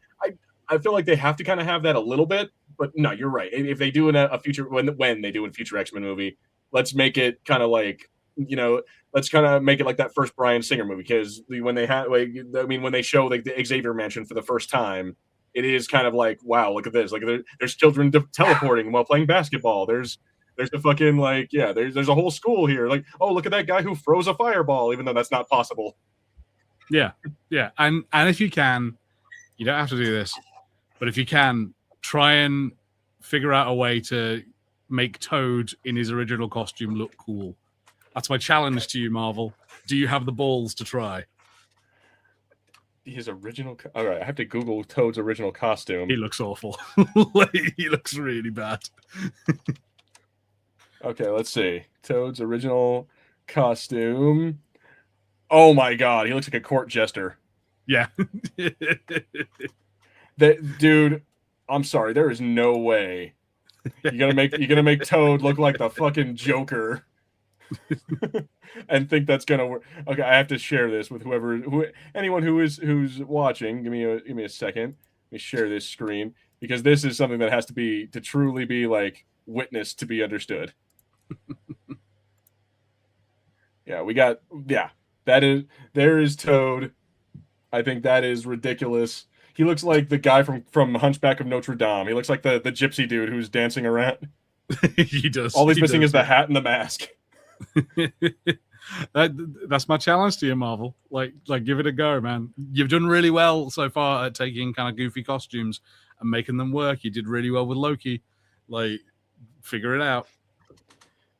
I feel like they have to kind of have that a little bit, but no, you're right. If they do a future, when they do a future X-Men movie, let's make it kind of like, let's kind of make it like that first Bryan Singer movie, because when they when they show like the Xavier Mansion for the first time, it is kind of like, wow, look at this. Like there's children teleporting while playing basketball. There's There's a fucking like, yeah, there's a whole school here. Like, oh, look at that guy who froze a fireball, even though that's not possible. Yeah, yeah, and if you can, you don't have to do this, but if you can, try and figure out a way to make Toad in his original costume look cool. That's my challenge to you, Marvel. Do you have the balls to try? His original. All right, I have to Google Toad's original costume. He looks awful. He looks really bad. Okay, let's see. Toad's original costume. Oh my god, he looks like a court jester. Yeah. That dude, I'm sorry, there is no way you're gonna make Toad look like the fucking Joker. And think that's gonna work. Okay, I have to share this with anyone who's watching. Give me a second. Let me share this screen because this is something that has to truly be like witnessed to be understood. Yeah, there is Toad. I think that is ridiculous. He looks like the guy from Hunchback of Notre Dame. He looks like the gypsy dude who's dancing around. He does. All he's missing is the hat and the mask. That's my challenge to you, Marvel. Like, give it a go, man. You've done really well so far at taking kind of goofy costumes and making them work. You did really well with Loki. Like, figure it out.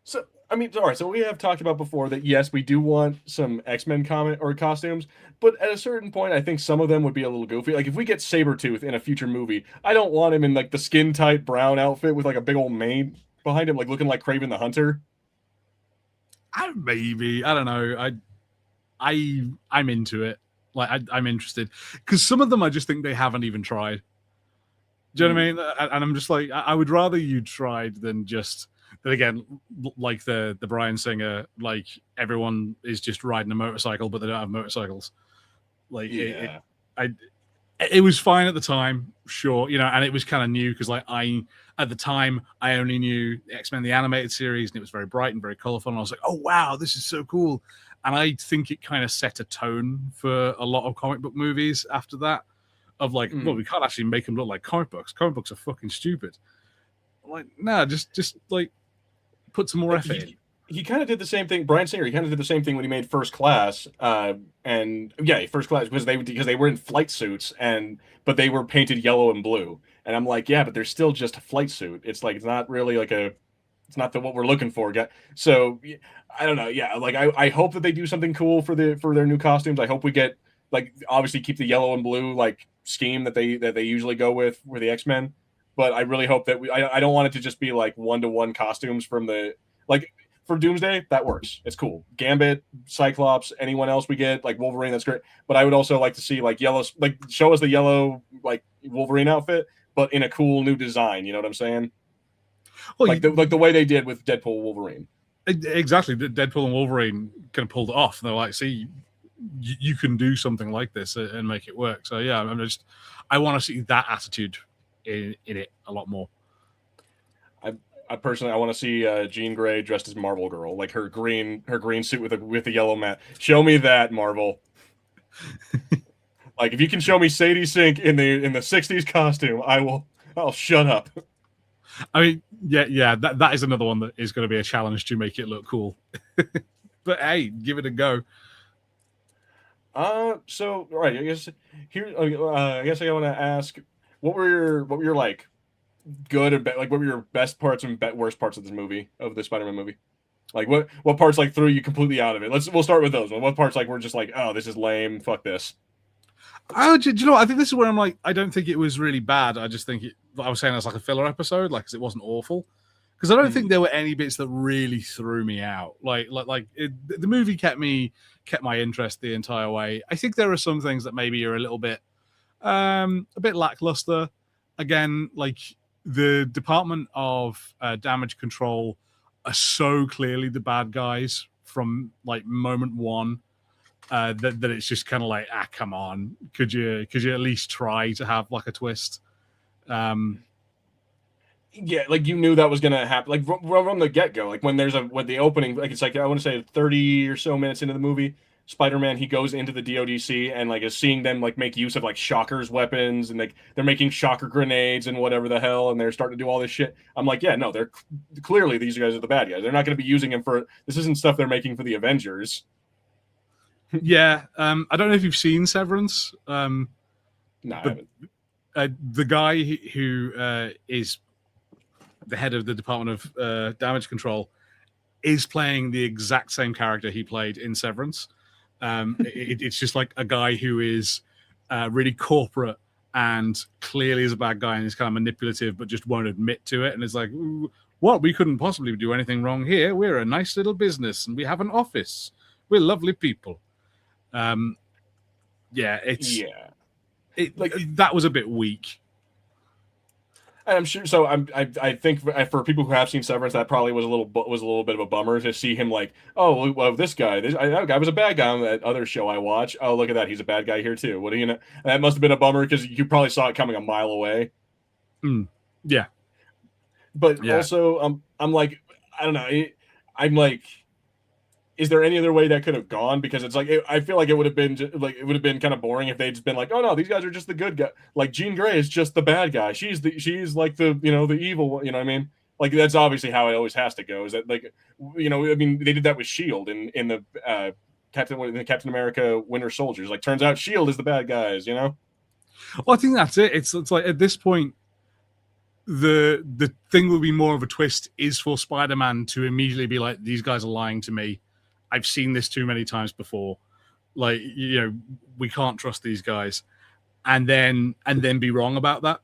So, I mean, all right. So we have talked about before that yes, we do want some X-Men comic or costumes, but at a certain point, I think some of them would be a little goofy. Like if we get Sabretooth in a future movie, I don't want him in like the skin tight brown outfit with like a big old mane behind him, like looking like Kraven the Hunter. Maybe, I don't know. I'm into it. Like I'm interested because some of them I just think they haven't even tried. Do you know what I mean? And I'm just like, I would rather you tried than just. But again, like the Bryan Singer, like everyone is just riding a motorcycle, but they don't have motorcycles. Like, yeah, it was fine at the time, sure, you know, and it was kind of new because like at the time I only knew X-Men the animated series, and it was very bright and very colorful, and I was like, oh wow, this is so cool. And I think it kind of set a tone for a lot of comic book movies after that. Of like, well, we can't actually make them look like comic books. Comic books are fucking stupid. Like, nah, just like put some more effort in. He kind of did the same thing. Bryan Singer, he kind of did the same thing when he made First Class, and yeah, First Class because they were in flight suits but they were painted yellow and blue, and I'm like, yeah, but they're still just a flight suit. It's like it's not really like it's not what we're looking for. So I don't know. Yeah, like I hope that they do something cool for their new costumes. I hope we get like obviously keep the yellow and blue like scheme that they usually go with for the X-Men. But I really hope that I don't want it to just be like one-to-one costumes from the like for Doomsday. That works. It's cool. Gambit, Cyclops, anyone else we get like Wolverine. That's great. But I would also like to see like yellow, like show us the yellow like Wolverine outfit, but in a cool new design. You know what I'm saying? Well, like the way they did with Deadpool Wolverine. Exactly. Deadpool and Wolverine kind of pulled it off. They're like, see, you can do something like this and make it work. So yeah, I want to see that attitude in it a lot more. I personally, I want to see Jean Grey dressed as Marvel Girl, like her green suit with the yellow mat. Show me that, Marvel. Like if you can show me Sadie Sink in the '60s costume, I'll shut up. I mean, yeah, that is another one that is going to be a challenge to make it look cool. But hey, give it a go. So all right, I guess here, I guess I want to ask, what were your like good and like what were your best parts and worst parts of this movie, of the Spider-Man movie? Like what parts like threw you completely out of it? We'll start with those. What parts like were just like, oh, this is lame, fuck this. Oh, do you know what? I think this is where I'm like, I don't think it was really bad. I just think I was saying it's like a filler episode, like, 'cause it wasn't awful. Because I don't think there were any bits that really threw me out. The movie kept my interest the entire way. I think there are some things that maybe are a little bit, a bit lackluster. Again, like the Department of Damage Control are so clearly the bad guys from like moment one. That it's just kind of like, come on, could you at least try to have like a twist? Yeah, like you knew that was gonna happen, like from the get go. Like when the opening, like it's like I want to say 30 or so minutes into the movie, Spider-Man, he goes into the DODC and like is seeing them like make use of like shockers weapons, and like they're making shocker grenades and whatever the hell, and they're starting to do all this shit. I'm like, yeah, no, they're clearly these guys are the bad guys. They're not going to be using him for this. Isn't stuff they're making for the Avengers. Yeah, I don't know if you've seen Severance. No, I haven't. The guy who is the head of the Department of Damage Control is playing the exact same character he played in Severance. It's just like a guy who is really corporate and clearly is a bad guy and is kind of manipulative, but just won't admit to it. And it's like, what? We couldn't possibly do anything wrong here. We're a nice little business and we have an office. We're lovely people. That was a bit weak. I'm sure. So I think for people who have seen Severance, that probably was a little bit of a bummer to see him like, oh, well, this guy was a bad guy on that other show I watch. Oh, look at that, he's a bad guy here too. What do you know? That must have been a bummer because you probably saw it coming a mile away. Yeah, but also I'm like, I don't know. I'm like, is there any other way that could have gone? Because it's like I feel like it would have been kind of boring if they'd just been like, oh no, these guys are just the good guy. Like Jean Grey is just the bad guy. She's like the the evil one. You know what I mean? Like that's obviously how it always has to go. Is that like I mean they did that with Shield in the Captain America Winter Soldiers. Like turns out Shield is the bad guys. You know. Well, I think that's it. It's like at this point, the thing will be more of a twist is for Spider-Man to immediately be like, these guys are lying to me. I've seen this too many times before. Like, we can't trust these guys. And then be wrong about that.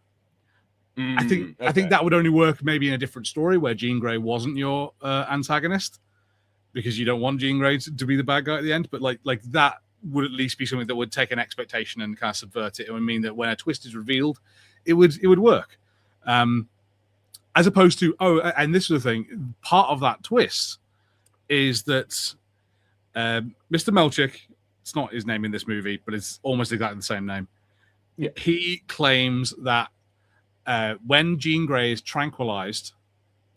I think that would only work maybe in a different story where Jean Grey wasn't your antagonist, because you don't want Jean Grey to be the bad guy at the end. But like that would at least be something that would take an expectation and kind of subvert it. It would mean that when a twist is revealed, it would work. As opposed to, and this is the thing, part of that twist is that Mr. Melchick, it's not his name in this movie, but it's almost exactly the same name. Yeah. He claims that when Jean Grey is tranquilized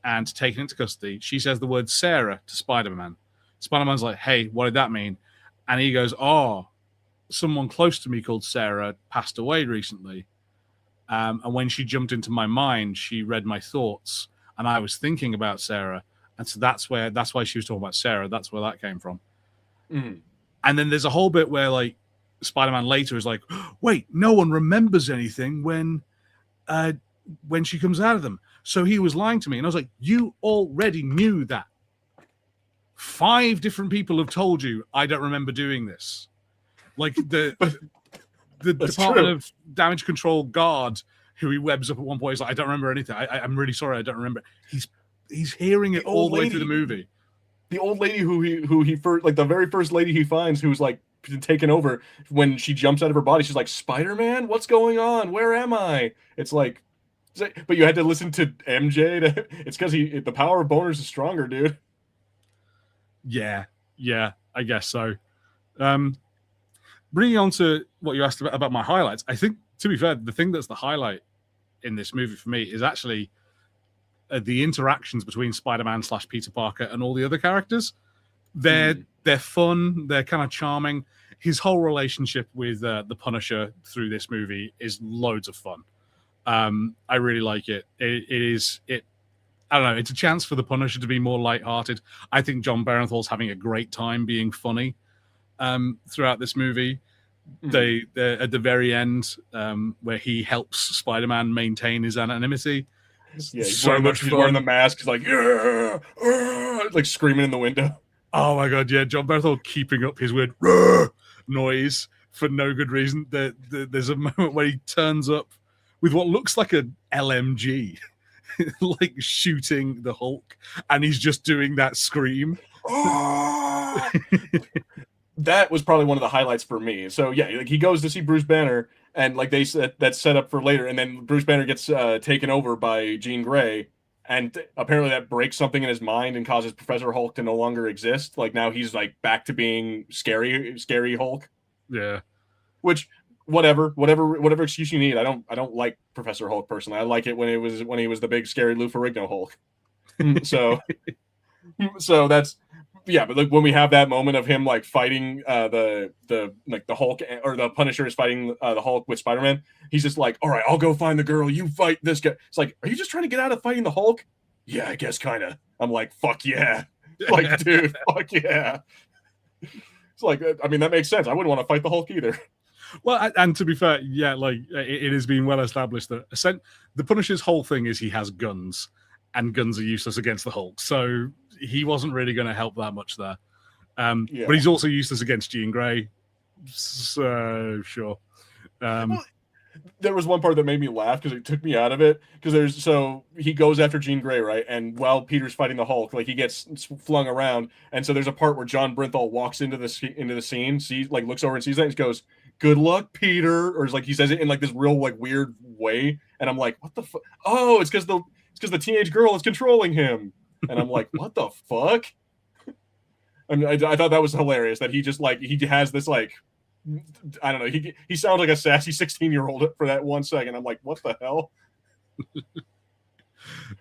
and taken into custody, she says the word Sarah to Spider-Man. Spider-Man's like, hey, what did that mean? And he goes, oh, someone close to me called Sarah passed away recently. And when she jumped into my mind, she read my thoughts, and I was thinking about Sarah. And so that's why she was talking about Sarah. That's where that came from. Mm-hmm. And then there's a whole bit where like Spider-Man later is like, wait, no one remembers anything when she comes out of them. So he was lying to me. And I was like, you already knew that. 5 different people have told you I don't remember doing this. Like the Department of Damage Control guard who he webs up at one point is like, I don't remember anything. I'm really sorry, I don't remember. He's hearing it all the way through the movie. The old lady who he first, like the very first lady he finds who's like taken over, when she jumps out of her body, she's like, Spider-Man, what's going on? Where am I? It's like, but you had to listen to MJ to. It's because the power of boners is stronger, dude. Yeah, I guess so. Bringing on to what you asked about my highlights, I think, to be fair, the thing that's the highlight in this movie for me is actually the interactions between Spider-Man / Peter Parker and all the other characters. They're fun. They're kind of charming. His whole relationship with the Punisher through this movie is loads of fun. I really like it. I don't know. It's a chance for the Punisher to be more lighthearted. I think John Barenthal's having a great time being funny throughout this movie. They're at the very end where he helps Spider-Man maintain his anonymity. Yeah, he's wearing the mask. He's like, like screaming in the window. Oh my god, yeah, John Bernthal keeping up his weird noise for no good reason. There's a moment where he turns up with what looks like an LMG, like shooting the Hulk, and he's just doing that scream. That was probably one of the highlights for me. So yeah, like he goes to see Bruce Banner, and like they said, that's set up for later, and then Bruce Banner gets taken over by Jean Grey, and apparently that breaks something in his mind and causes Professor Hulk to no longer exist. Like now he's like back to being scary Hulk. Yeah. Which whatever excuse you need. I don't like Professor Hulk personally. I like it when he was the big scary Lou Ferrigno Hulk. So that's yeah, but like when we have that moment of him like fighting the like the Hulk, or the Punisher is fighting the Hulk with Spider-Man, he's just like, all right, I'll go find the girl, you fight this guy. It's like, are you just trying to get out of fighting the Hulk? Yeah, I guess kind of. I'm like, fuck yeah. Like, dude, fuck yeah. It's like, I mean, that makes sense. I wouldn't want to fight the Hulk either. Well, and to be fair, yeah, like it has been well established that the Punisher's whole thing is he has guns, and guns are useless against the Hulk. So he wasn't really going to help that much there. Yeah. But he's also useless against Jean Grey. So sure. Well, there was one part that made me laugh because it took me out of it. Because he goes after Jean Grey, right? And while Peter's fighting the Hulk, like he gets flung around, and so there's a part where John Brinthal walks into the scene, sees, like, looks over and sees that, and goes, "Good luck, Peter," or like he says it in like this real like weird way, and I'm like, what the fuck? Oh, it's because the teenage girl is controlling him, and I'm like, what the fuck? I thought that was hilarious that he just like he has this like, I don't know, he sounds like a sassy 16-year-old for that 1 second. I'm like, what the hell?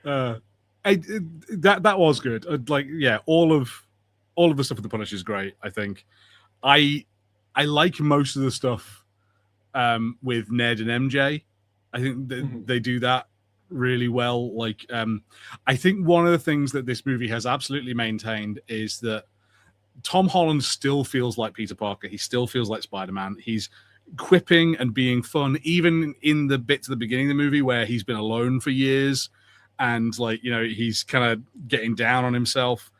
That was good. Like, yeah, all of the stuff with the Punisher is great. I think I like most of the stuff with Ned and MJ. I think they do that really well. Like, I think one of the things that this movie has absolutely maintained is that Tom Holland still feels like Peter Parker. He still feels like Spider-Man. He's quipping and being fun, even in the bits at the beginning of the movie where he's been alone for years and, like, you know, he's kind of getting down on himself.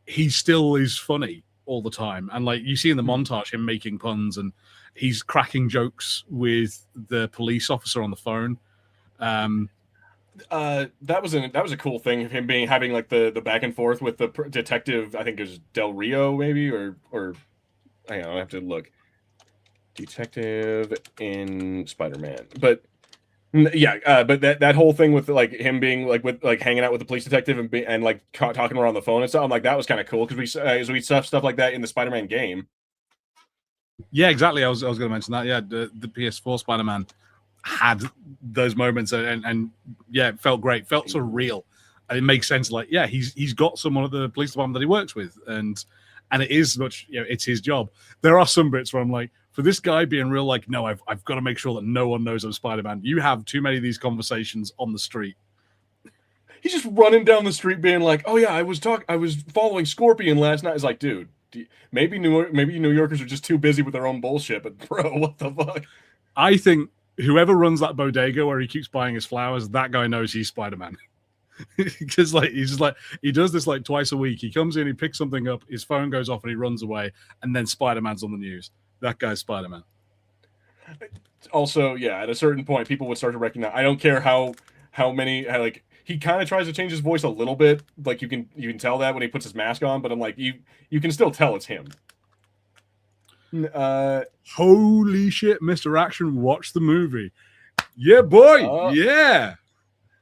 He still is funny all the time. And, like, you see in the montage him making puns, and he's cracking jokes with the police officer on the phone. That was a cool thing of him having like the back and forth with the detective. I think it was Del Rio, maybe, or hang on, I have to look. Detective in Spider-Man, but yeah, but that whole thing with like him being like with like hanging out with the police detective and like talking around the phone and stuff. I'm like, that was kind of cool because we saw stuff like that in the Spider-Man game. Yeah, exactly. I was going to mention that. Yeah, the PS4 Spider-Man had those moments, and yeah, it felt great, felt so real, and it makes sense. Like, yeah, he's got someone at the police department that he works with, and it is much, you know, it's his job. There are some bits where I'm like, for this guy being real, like, no, I've got to make sure that no one knows I'm Spider-Man. You have too many of these conversations on the street. He's just running down the street being like, oh yeah, I was following Scorpion last night. It's like, dude, maybe New Yorkers are just too busy with their own bullshit, but bro, what the fuck? I think whoever runs that bodega where he keeps buying his flowers, that guy knows he's Spider-Man. Because like he's just like, he does this like twice a week. He comes in, he picks something up, his phone goes off, and he runs away, and then Spider-Man's on the news. That guy's Spider-Man. Also, yeah, at a certain point, people would start to recognize. I don't care how like he kind of tries to change his voice a little bit. Like you can tell that when he puts his mask on, but I'm like, you can still tell it's him. Holy shit, Mr. Action, watch the movie. Yeah, boy. Yeah.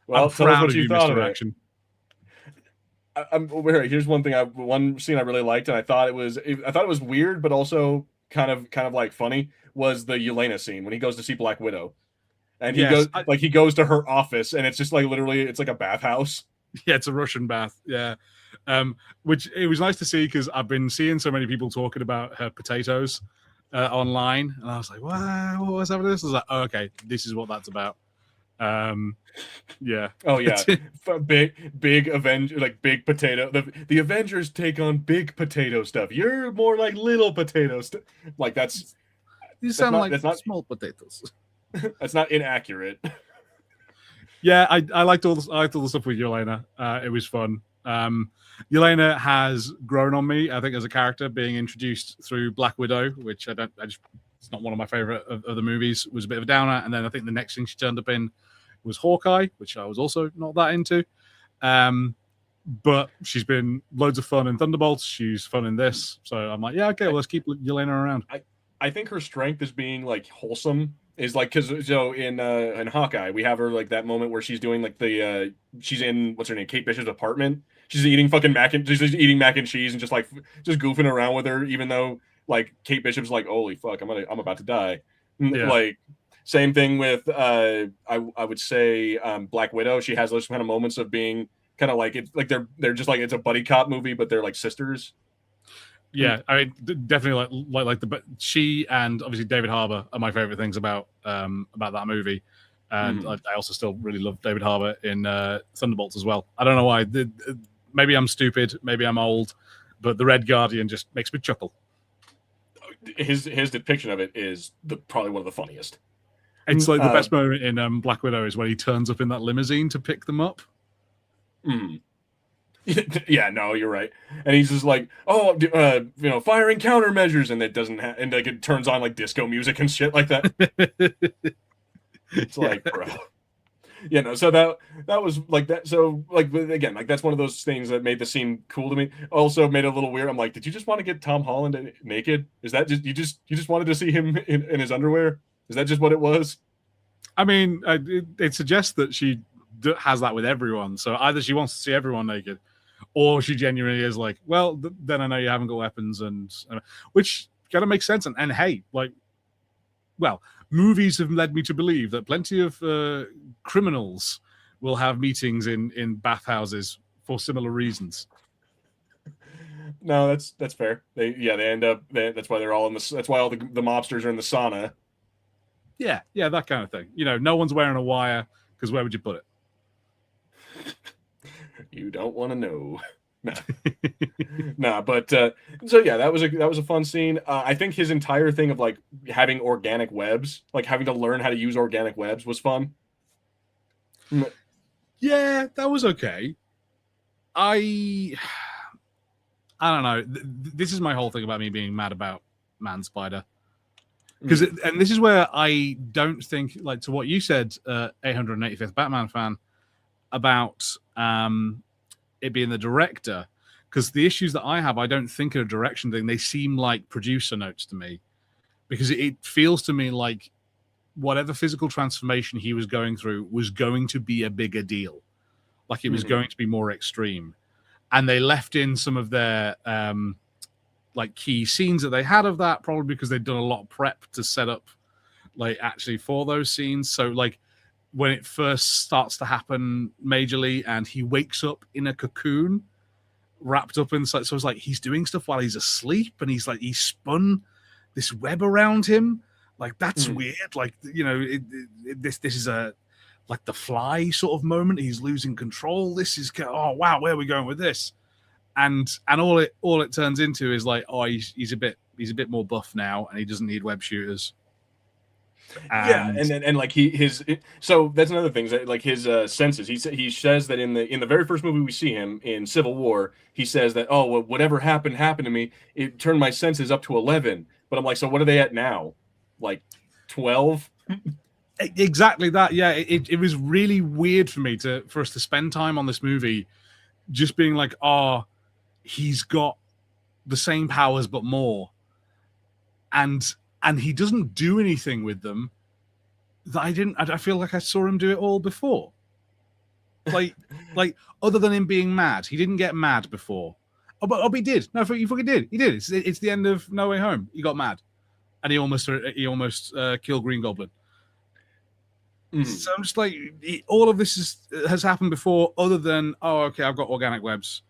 Well, tell us what you thought of it. Action. Here's one scene I really liked, and I thought it was weird, but also kind of like funny. Was the Yelena scene when he goes to see Black Widow, and he goes to her office, and it's just like literally it's like a bathhouse. Yeah, it's a Russian bath. Yeah, which it was nice to see because I've been seeing so many people talking about her potatoes online, and I was like, "Wow, what's happening?" This I was like, oh, "Okay, this is what that's about." Yeah. Oh yeah, big Avenger, like big potato. The Avengers take on big potato stuff. You're more like little potato stuff. Like you sound like small potatoes. That's not inaccurate. Yeah, I liked all the stuff with Yelena. It was fun. Yelena has grown on me, I think, as a character, being introduced through Black Widow, which it's not one of my favorite of the movies. It was a bit of a downer, and then I think the next thing she turned up in was Hawkeye, which I was also not that into. But she's been loads of fun in Thunderbolts. She's fun in this, so I'm like, yeah, okay, well, let's keep Yelena around. I think her strength is being like wholesome. Is like because in Hawkeye we have her like that moment where she's doing like she's in what's her name, Kate Bishop's apartment. She's eating fucking mac and cheese and just goofing around with her, even though like Kate Bishop's like, holy fuck, I'm about to die. Yeah. Like same thing with I would say Black Widow. She has those kind of moments of being kind of like it's like they're just like it's a buddy cop movie, but they're like sisters. Yeah, I mean, definitely like the, but she and obviously David Harbour are my favorite things about that movie, and I also still really love David Harbour in Thunderbolts as well. I don't know why. Maybe I'm stupid, maybe I'm old, but the Red Guardian just makes me chuckle. His depiction of it is probably one of the funniest. It's like the best moment in Black Widow is when he turns up in that limousine to pick them up. Yeah, no, you're right. And he's just like, oh, firing countermeasures, and it doesn't have, and like it turns on like disco music and shit like that. It's like, bro. Yeah, no, so that was like that. So like again, like that's one of those things that made the scene cool to me. Also made it a little weird. I'm like, did you just want to get Tom Holland naked? Is that just you just wanted to see him in his underwear? Is that just what it was? I mean, it suggests that she has that with everyone. So either she wants to see everyone naked, or she genuinely is like, well, then I know you haven't got weapons, and which kind of makes sense. And hey, like, well, movies have led me to believe that plenty of criminals will have meetings in bathhouses for similar reasons. No, that's fair. They end up. That's why they're all in the. That's why all the mobsters are in the sauna. Yeah, that kind of thing. No one's wearing a wire because where would you put it? You don't want to know. Nah, but so yeah, that was a fun scene. I think his entire thing of like having organic webs, like having to learn how to use organic webs, was fun. Yeah, that was okay. I don't know. This is my whole thing about me being mad about Man Spider. Because and this is where I don't think, like, to what you said, 885th Batman fan, about it being the director. Because the issues that I have, I don't think are a direction thing. They seem like producer notes to me. Because it feels to me like whatever physical transformation he was going through was going to be a bigger deal. Like it was going to be more extreme. And they left in some of their like key scenes that they had of that, probably because they'd done a lot of prep to set up like actually for those scenes. So like when it first starts to happen majorly and he wakes up in a cocoon wrapped up inside, so it's like he's doing stuff while he's asleep, and he's spun this web around him. Like that's weird. Like, this is a like the Fly sort of moment. He's losing control. This is, oh wow, where are we going with this? And all it turns into is like, oh, he's a bit more buff now, and he doesn't need web shooters. And like so that's another thing, like his senses. He says that in the very first movie we see him in Civil War, he says that, oh, well, whatever happened to me. It turned my senses up to 11. But I'm like, so what are they at now? Like 12? Exactly that. Yeah, it was really weird for us to spend time on this movie just being like, oh, he's got the same powers but more, and he doesn't do anything with them that I feel like I saw him do it all before. Like other than him being mad, he didn't get mad before. But he did. No, he fucking did. He did. It's the end of No Way Home. He got mad, and he almost killed Green Goblin. So I'm just like, all of this has happened before, other than, oh, okay, I've got organic webs.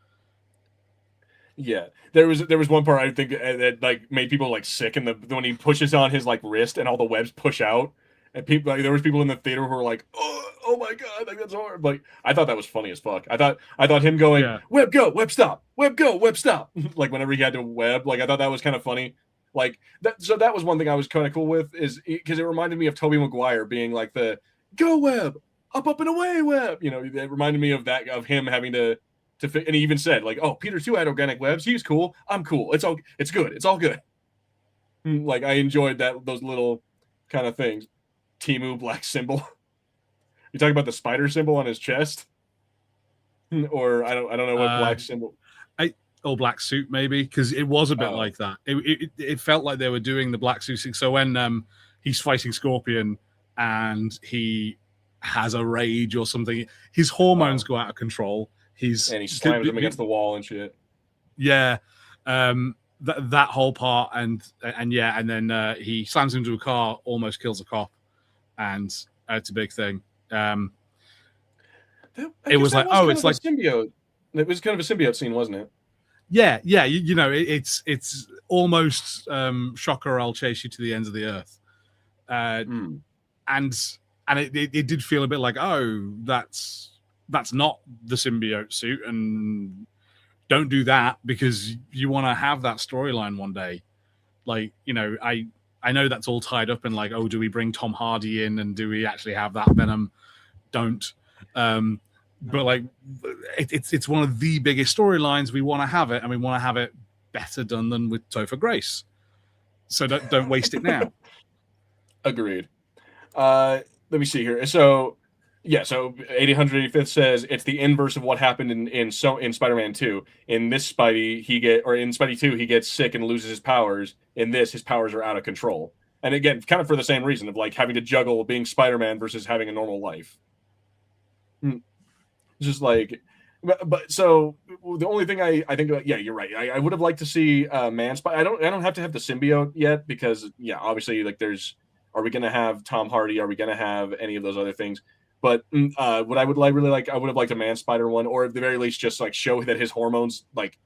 Yeah, there was one part I think that like made people like sick, in when he pushes on his like wrist and all the webs push out, and people, like, there was people in the theater who were like, oh my god, like that's hard. Like I thought that was funny as fuck. I thought him going, web go, web stop, web go, web stop, like whenever he had to web, like I thought that was kind of funny. Like that, so that was one thing I was kind of cool with, is because it reminded me of Tobey Maguire being like the go web, up and away web. It reminded me of that, of him having to fit, and he even said like, oh, Peter too had organic webs. He's cool. I'm cool. It's good. It's all good. Like I enjoyed those little kind of things. Timu black symbol. You talking about the spider symbol on his chest, or I don't know what black symbol. Black suit maybe, because it was a bit like that. It felt like they were doing the black suit thing. So when he's fighting Scorpion and he has a rage or something, his hormones go out of control. And he slams him against the wall and shit. Yeah, that whole part, and then he slams him into a car, almost kills a cop, and it's a big thing. It was like, oh, it's like symbiote. It was kind of a symbiote scene, wasn't it? you know, it's almost shocker. I'll chase you to the ends of the earth, Mm. and it did feel a bit like, oh, that's not the symbiote suit, and don't do that because you want to have that storyline one day. Like, you know, I know that's all tied up in like, oh, do we bring Tom Hardy in and do we actually have that Venom? Don't. But like, it's one of the biggest storylines. We want to have it, and we want to have it better done than with Topher Grace. So don't waste it now. Agreed. Let me see here. So, yeah, so 885th says it's the inverse of what happened in Spider-Man 2. In this Spidey, in Spidey 2, he gets sick and loses his powers. In this, his powers are out of control. And again, kind of for the same reason of like having to juggle being Spider-Man versus having a normal life. Just like, but so the only thing I think about, yeah, you're right. I would have liked to see Man Spy. I don't have to have the symbiote yet because yeah, obviously like are we going to have Tom Hardy? Are we going to have any of those other things? But what I would really like, I would have liked a Man Spider one, or at the very least, just like show that his hormones, like,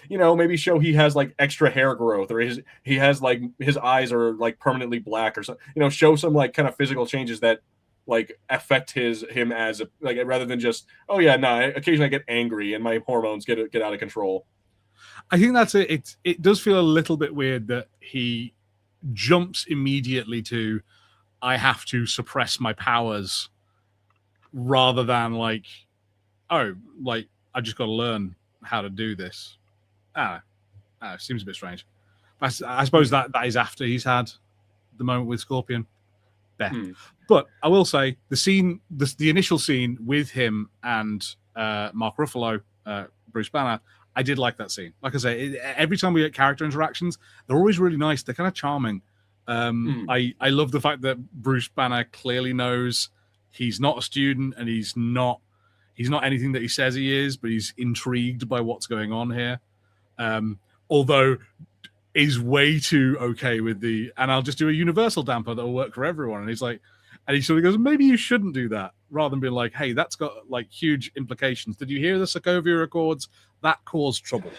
you know, maybe show he has like extra hair growth, or he has like his eyes are like permanently black, or something. You know, show some like kind of physical changes that like affect him as a, like, rather than just, oh yeah, no, occasionally I get angry and my hormones get out of control. I think that's it. It does feel a little bit weird that he jumps immediately to, I have to suppress my powers, rather than like, oh, like I just got to learn how to do this. Seems a bit strange. I suppose that is after he's had the moment with Scorpion. But I will say the initial scene with him and Mark Ruffalo, Bruce Banner, I did like that scene. Like I say, every time we get character interactions, they're always really nice. They're kind of charming. I love the fact that Bruce Banner clearly knows he's not a student and he's not anything that he says he is, but he's intrigued by what's going on here. Although is way too okay with and I'll just do a universal damper that'll work for everyone. And he's like, and he sort of goes, maybe you shouldn't do that, rather than being like, hey, that's got like huge implications. Did you hear the Sokovia Accords? That caused trouble.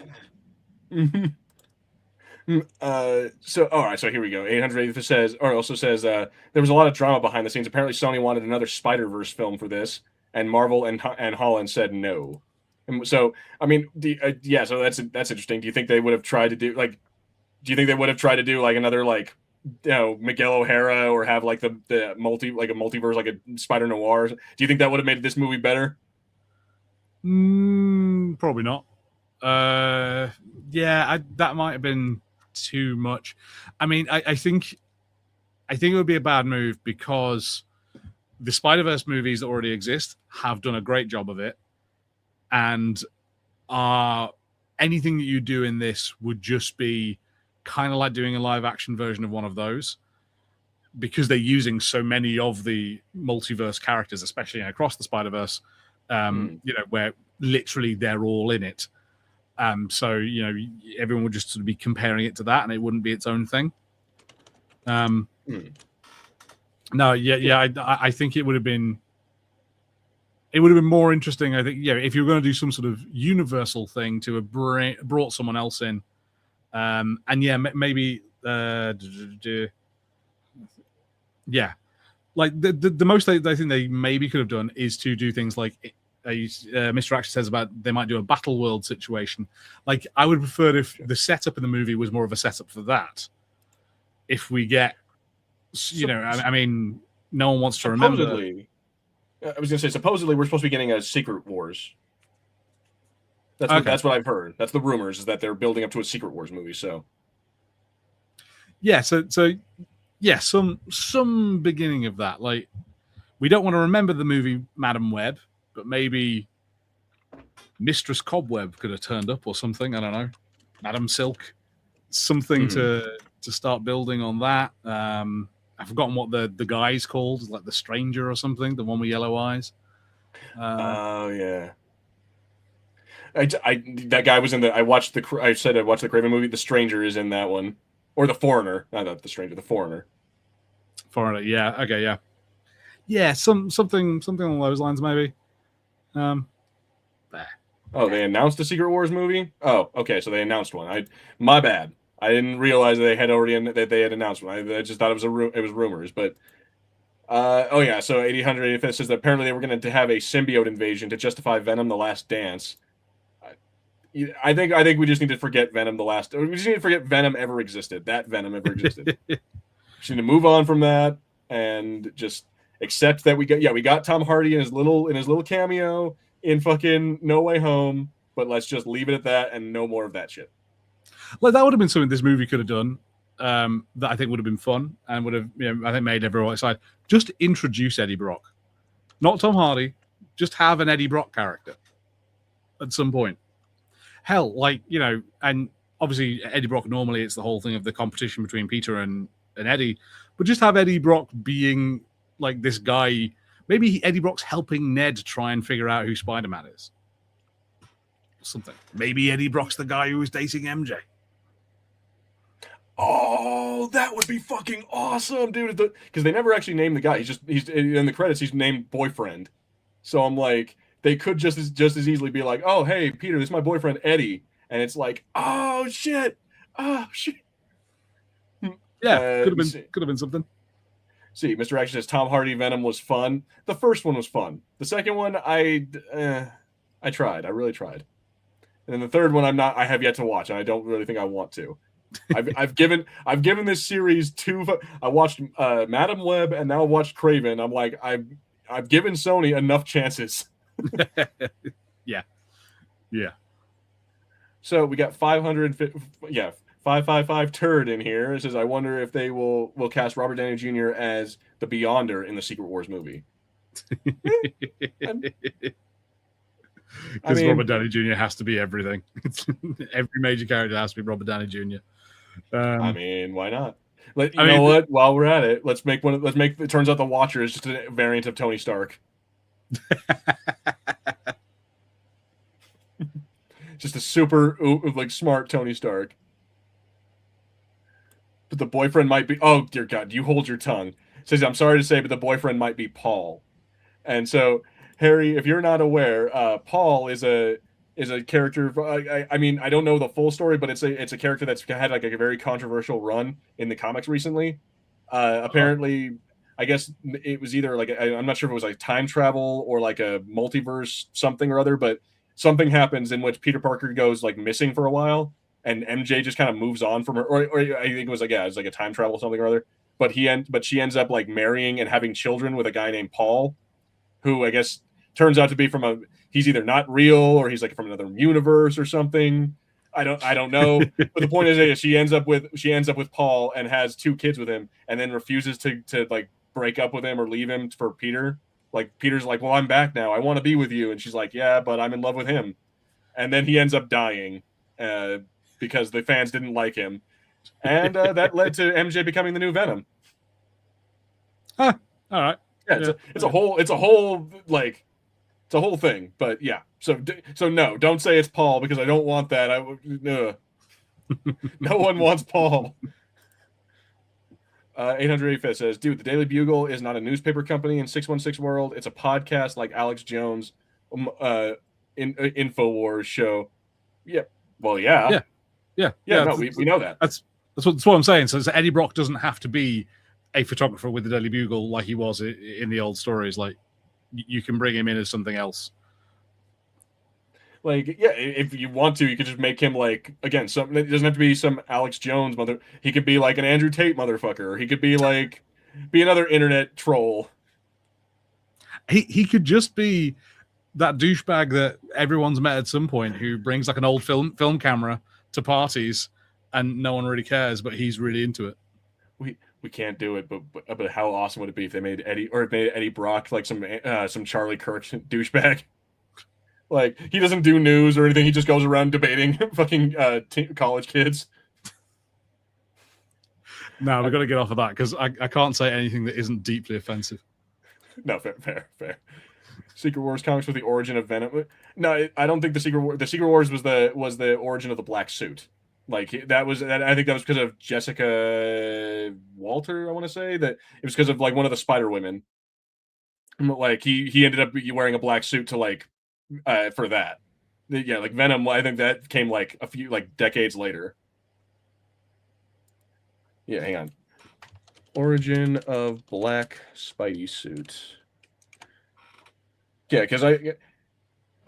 So all right, so here we go. 800 says, or also says, there was a lot of drama behind the scenes. Apparently Sony wanted another Spider-Verse film for this, and Marvel and Holland said no. And so I mean, yeah, so that's interesting. Do you think they would have tried to do like, another like, you know, Miguel O'Hara, or have like a multiverse, like a Spider Noir? Do you think that would have made this movie better? Probably not. That might have been too much. I mean, I think it would be a bad move because the Spider-Verse movies that already exist have done a great job of it, and anything that you do in this would just be kind of like doing a live action version of one of those, because they're using so many of the multiverse characters, especially across the Spider-Verse, you know, where literally they're all in it. So, you know, everyone would just sort of be comparing it to that, and it wouldn't be its own thing. No, I think it would have been more interesting. I think, yeah, if you were going to do some sort of universal thing to have brought someone else in, and yeah, maybe yeah, like the most I think they maybe could have done is to do things like Mr. Action says about they might do a battle world situation. Like, I would prefer if the setup in the movie was more of a setup for that. If we get, you know, I mean, no one wants to remember. I was going to say, supposedly we're supposed to be getting a Secret Wars. That's what I've heard. That's the rumors, is that they're building up to a Secret Wars movie. So yeah, so yeah, some beginning of that. Like, we don't want to remember the movie Madam Web, but maybe Mistress Cobweb could have turned up or something. I don't know. Madam Silk, something to start building on that. I've forgotten what the guy's called, like the Stranger or something, the one with yellow eyes. Oh yeah. That guy was in the. I watched the Craven movie. The Stranger is in that one, or the Foreigner, not the Stranger, the Foreigner. Foreigner, yeah, okay, yeah, something along those lines, maybe. Oh, they announced a Secret Wars movie? Oh, okay, so they announced one. My bad. I didn't realize that they had announced one. I just thought it was rumors, but oh yeah, so 885 says that apparently they were going to have a symbiote invasion to justify Venom: The Last Dance. I think we just need to forget Venom: The Last. We just need to forget Venom ever existed. That Venom ever existed. We just need to move on from that and just accept that we got Tom Hardy in his little cameo in fucking No Way Home, but let's just leave it at that and no more of that shit. Like that would have been something this movie could have done. That I think would have been fun and would have, I think made everyone excited. Just introduce Eddie Brock, not Tom Hardy. Just have an Eddie Brock character at some point. Hell, and obviously Eddie Brock. Normally, it's the whole thing of the competition between Peter and Eddie, but just have Eddie Brock being like this guy. Maybe Eddie Brock's helping Ned try and figure out who Spider-Man is. Something. Maybe Eddie Brock's the guy who was dating MJ. Oh, that would be fucking awesome, dude. Because they never actually named the guy. He's in the credits. He's named boyfriend. So I'm like, they could just as easily be like, oh, hey, Peter, this is my boyfriend Eddie, and it's like, oh shit. Yeah, could have been something. See, Mr. Action says Tom Hardy Venom was fun. The first one was fun. The second one, I tried. I really tried. And then the third one, I have yet to watch, and I don't really think I want to. I've given this series I watched Madam Web, and now I've watched Craven. I'm like, I've given Sony enough chances. Yeah. So we got 555 turd in here. It says, I wonder if they will cast Robert Downey Jr. as the Beyonder in the Secret Wars movie. Because Robert Downey Jr. has to be everything. Every major character has to be Robert Downey Jr. I mean, why not? You know what? While we're at it, let's make it turns out the Watcher is just a variant of Tony Stark. Just a super smart Tony Stark. But the boyfriend might be, oh dear God, you hold your tongue. It says, I'm sorry to say, but the boyfriend might be Paul. And so, Harry, if you're not aware, Paul is a character. I mean, I don't know the full story, but it's a character that's had like a very controversial run in the comics recently. Apparently, I guess it was either like I'm not sure if it was like time travel or like a multiverse something or other, but something happens in which Peter Parker goes like missing for a while, and MJ just kind of moves on from her. Or I think it was like it was like a time travel something or other. But she ends up like marrying and having children with a guy named Paul, who I guess turns out to be he's either not real or he's like from another universe or something. I don't know. But the point is, she ends up with Paul and has 2 kids with him, and then refuses to like break up with him or leave him for Peter. Like Peter's like, well, I'm back now. I want to be with you, and she's like, yeah, but I'm in love with him. And then he ends up dying because the fans didn't like him, and that led to MJ becoming the new Venom. Huh. All right. Yeah, it's a whole thing, but yeah. So no, don't say it's Paul because I don't want that. No one wants Paul. 808 says, dude, the Daily Bugle is not a newspaper company in 616 world. It's a podcast like Alex Jones, Infowars show. Yeah. Well, yeah. Yeah. No, we know that. That's what I'm saying. So Eddie Brock doesn't have to be a photographer with the Daily Bugle like he was in the old stories. Like, you can bring him in as something else. Like, yeah, if you want to, you could just make him like, again, something. It doesn't have to be some Alex Jones he could be like an Andrew Tate motherfucker. Or he could be like another internet troll. He could just be that douchebag that everyone's met at some point who brings like an old film camera to parties and no one really cares, but he's really into it. We can't do it, but how awesome would it be if they made Eddie Brock like some Charlie Kirk douchebag? Like, he doesn't do news or anything. He just goes around debating fucking college kids. No, we've got to get off of that because I can't say anything that isn't deeply offensive. No, fair. Secret Wars comics with the origin of Venom. No, I don't think the Secret Wars was the origin of the black suit. Like, that I think that was because of Jessica Walter. I want to say that it was because of like one of the Spider Women. Like, he ended up wearing a black suit to like for that. yeah, like Venom. I think that came like a few like decades later. Yeah, hang on. Origin of Black Spidey suit. Yeah, because I.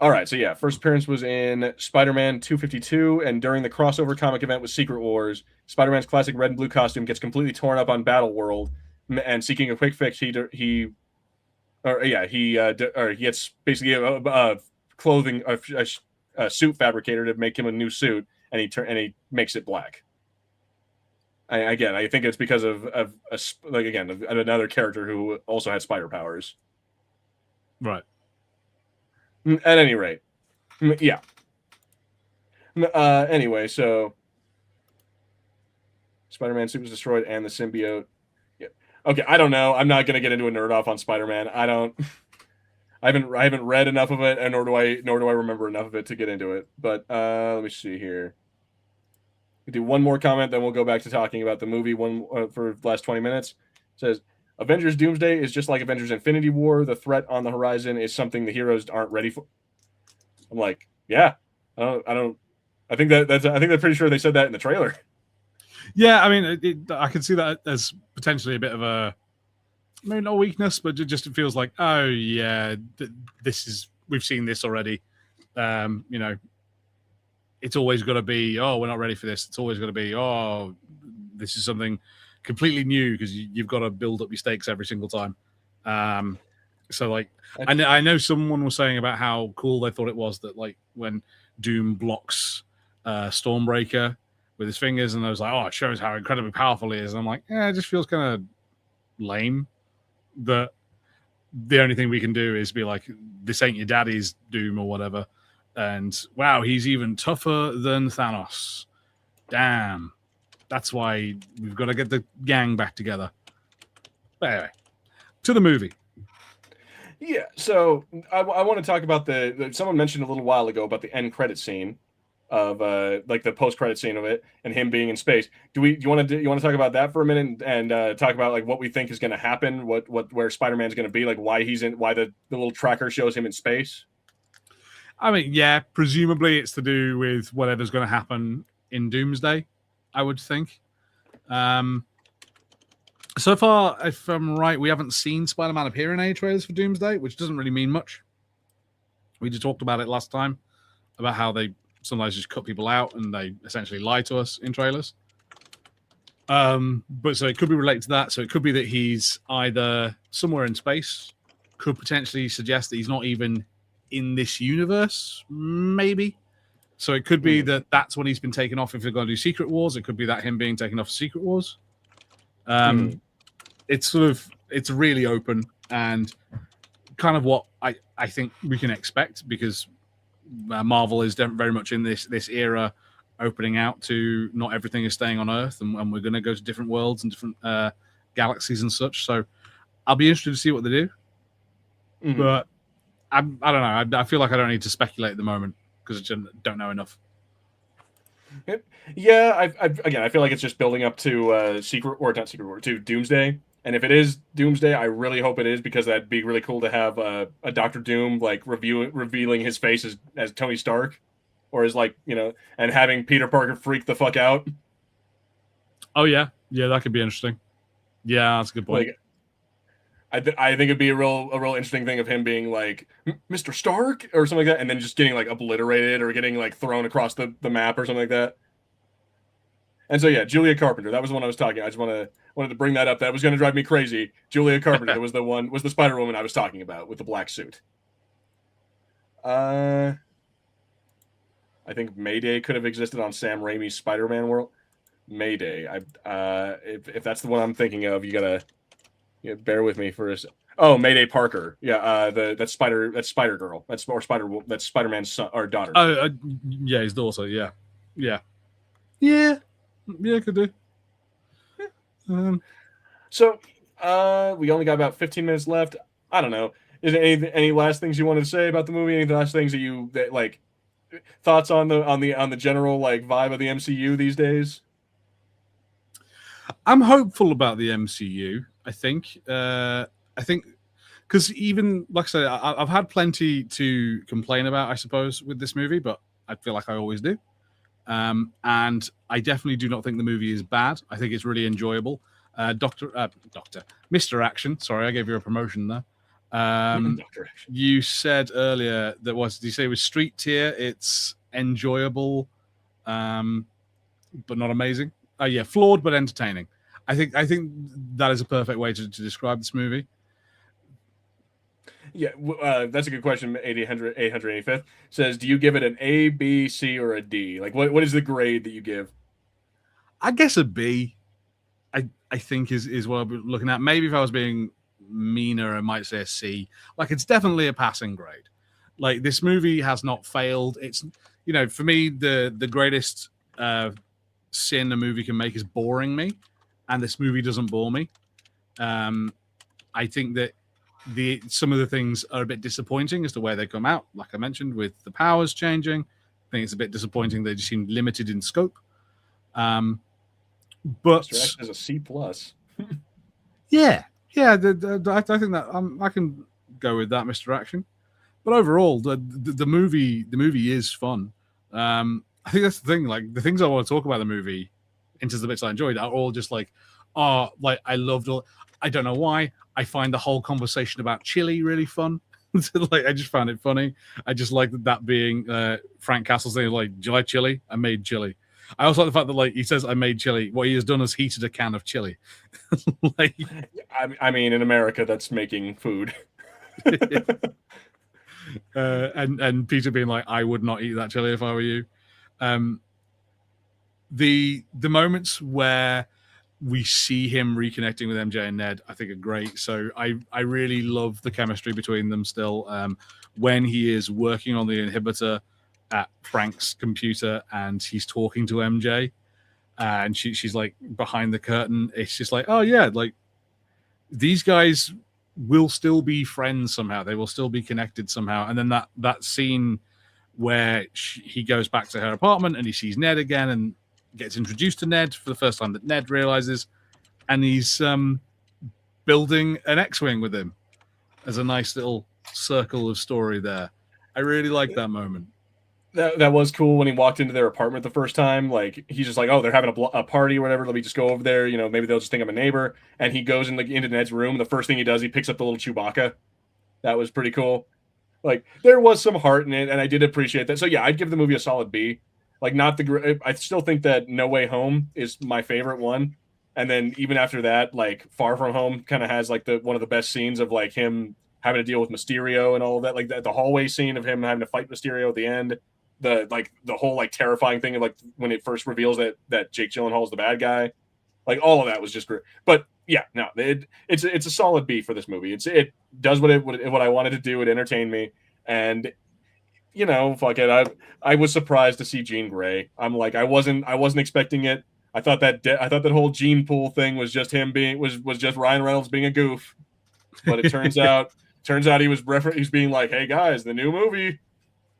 All right, so yeah, first appearance was in Spider-Man 252, and during the crossover comic event with Secret Wars, Spider-Man's classic red and blue costume gets completely torn up on Battle World, and seeking a quick fix, he gets basically a clothing a suit fabricator to make him a new suit, and he makes it black. I think it's because of another character who also had spider powers. Right. At any rate, yeah. Anyway, so Spider-Man suit was destroyed and the symbiote. Yeah. Okay, I don't know. I'm not gonna get into a nerd off on Spider-Man. I don't. I haven't read enough of it, and nor do I remember enough of it to get into it. But let me see here. We do one more comment, then we'll go back to talking about the movie for the last 20 minutes. It says Avengers Doomsday is just like Avengers Infinity War. The threat on the horizon is something the heroes aren't ready for. I'm like, yeah, I think they're pretty sure they said that in the trailer. Yeah, I mean, I can see that as potentially a bit of a maybe not weakness, but it feels like, oh yeah, we've seen this already. You know, it's always got to be, oh, we're not ready for this. It's always got to be, oh, this is something completely new because you've got to build up your stakes every single time. So like, I know someone was saying about how cool they thought it was that like when Doom blocks Stormbreaker with his fingers, and I was like, oh, it shows how incredibly powerful he is. And I'm like, yeah, it just feels kind of lame that the only thing we can do is be like, this ain't your daddy's Doom or whatever. And wow, he's even tougher than Thanos. Damn. That's why we've got to get the gang back together. But anyway, to the movie. Yeah, so I want to talk about someone mentioned a little while ago about the end credit scene of like the post credit scene of it and him being in space. Do you want to talk about that for a minute and talk about like what we think is going to happen, where Spider-Man's going to be, like why the little tracker shows him in space? I mean, yeah, presumably it's to do with whatever's going to happen in Doomsday, I would think. So far, if I'm right, we haven't seen Spider-Man appear in any trailers for Doomsday, which doesn't really mean much. We just talked about it last time, about how they sometimes just cut people out and they essentially lie to us in trailers. But so it could be related to that. So it could be that he's either somewhere in space, could potentially suggest that he's not even in this universe, maybe. So it could be that that's when he's been taken off if they're going to do Secret Wars. It could be that him being taken off Secret Wars. It's really open and kind of what I think we can expect, because Marvel is very much in this era, opening out to not everything is staying on Earth, and we're going to go to different worlds and different galaxies and such. So I'll be interested to see what they do. But I don't know. I feel like I don't need to speculate at the moment because I don't know enough. Yeah, I feel like it's just building up to to Doomsday. And if it is Doomsday, I really hope it is, because that'd be really cool to have a Doctor Doom like revealing his face as Tony Stark, or as like, you know, and having Peter Parker freak the fuck out. Oh yeah, that could be interesting. Yeah, that's a good point. Like, I think it'd be a real interesting thing of him being like Mr. Stark or something like that, and then just getting like obliterated or getting like thrown across the map or something like that. And so yeah, Julia Carpenter, that was the one I was talking. I just wanted to bring that up. That was going to drive me crazy. Julia Carpenter was the Spider-Woman I was talking about with the black suit. I think Mayday could have existed on Sam Raimi's Spider-Man world. Mayday. If that's the one I'm thinking of, you gotta bear with me for a second. Oh, Mayday Parker. Yeah, that's Spider Girl. That's Spider-Man's son or daughter. Yeah, his daughter. Yeah. Could do. So, we only got about 15 minutes left. I don't know. Is there any last things you wanted to say about the movie? Any last things that like thoughts on the general like vibe of the MCU these days? I'm hopeful about the MCU. I think because even like I said, I've had plenty to complain about, I suppose, with this movie, but I feel like I always do. And I definitely do not think the movie is bad. I think it's really enjoyable. Mr. Action. Sorry, I gave you a promotion there. Dr. Action. You said earlier that did you say it was street tier? It's enjoyable, but not amazing. Yeah, flawed but entertaining. I think that is a perfect way to describe this movie. Yeah, that's a good question. 885th says, do you give it an A, B, C, or a D? Like, what is the grade that you give? I guess a B. I think is what I'm looking at. Maybe if I was being meaner, I might say a C. Like, it's definitely a passing grade. Like, this movie has not failed. It's, for me, the greatest sin a movie can make is boring me, and this movie doesn't bore me. I think that some of the things are a bit disappointing as to where they come out. Like I mentioned, with the powers changing, I think it's a bit disappointing. They just seem limited in scope. But Mr. X is a C plus. yeah, I think that I can go with that, Mr. Action. But overall, the movie is fun. I think that's the thing. Like, the things I want to talk about the movie, into the bits I enjoyed, are all just like, like I loved all. I don't know why. I find the whole conversation about chili really fun. Like, I just found it funny. I just like that being Frank Castle's thing. Like, do you like chili? I made chili. I also like the fact that, like, he says I made chili. What he has done is heated a can of chili. Like, I mean, in America, that's making food. And Peter being like, I would not eat that chili if I were you. The moments where we see him reconnecting with MJ and Ned, I think, are great. So I really love the chemistry between them still. When he is working on the inhibitor at Frank's computer and he's talking to MJ, and she's like behind the curtain, it's just like, oh yeah, like, these guys will still be friends somehow. They will still be connected somehow. And then that scene where he goes back to her apartment and he sees Ned again and gets introduced to Ned for the first time, that Ned realizes, and he's building an X-Wing with him as a nice little circle of story there. I really like that moment. That was cool when he walked into their apartment the first time. Like, he's just like, oh, they're having a party or whatever. Let me just go over there. Maybe they'll just think I'm a neighbor. And he goes into Ned's room. The first thing he does, he picks up the little Chewbacca. That was pretty cool. Like, there was some heart in it, and I did appreciate that. So yeah, I'd give the movie a solid B. Like, not the. I still think that No Way Home is my favorite one. And then even after that, like, Far From Home kind of has like one of the best scenes of like him having to deal with Mysterio and all of that. Like the hallway scene of him having to fight Mysterio at the end. The whole like terrifying thing of like when it first reveals that Jake Gyllenhaal is the bad guy, like, all of that was just great. But yeah, no, it's a solid B for this movie. It does what I wanted to do. It entertained me, and fuck it. I was surprised to see Jean Grey. I'm like, I wasn't expecting it. I thought that whole gene pool thing was just him was just Ryan Reynolds being a goof, but it turns out he was being like, hey guys, the new movie.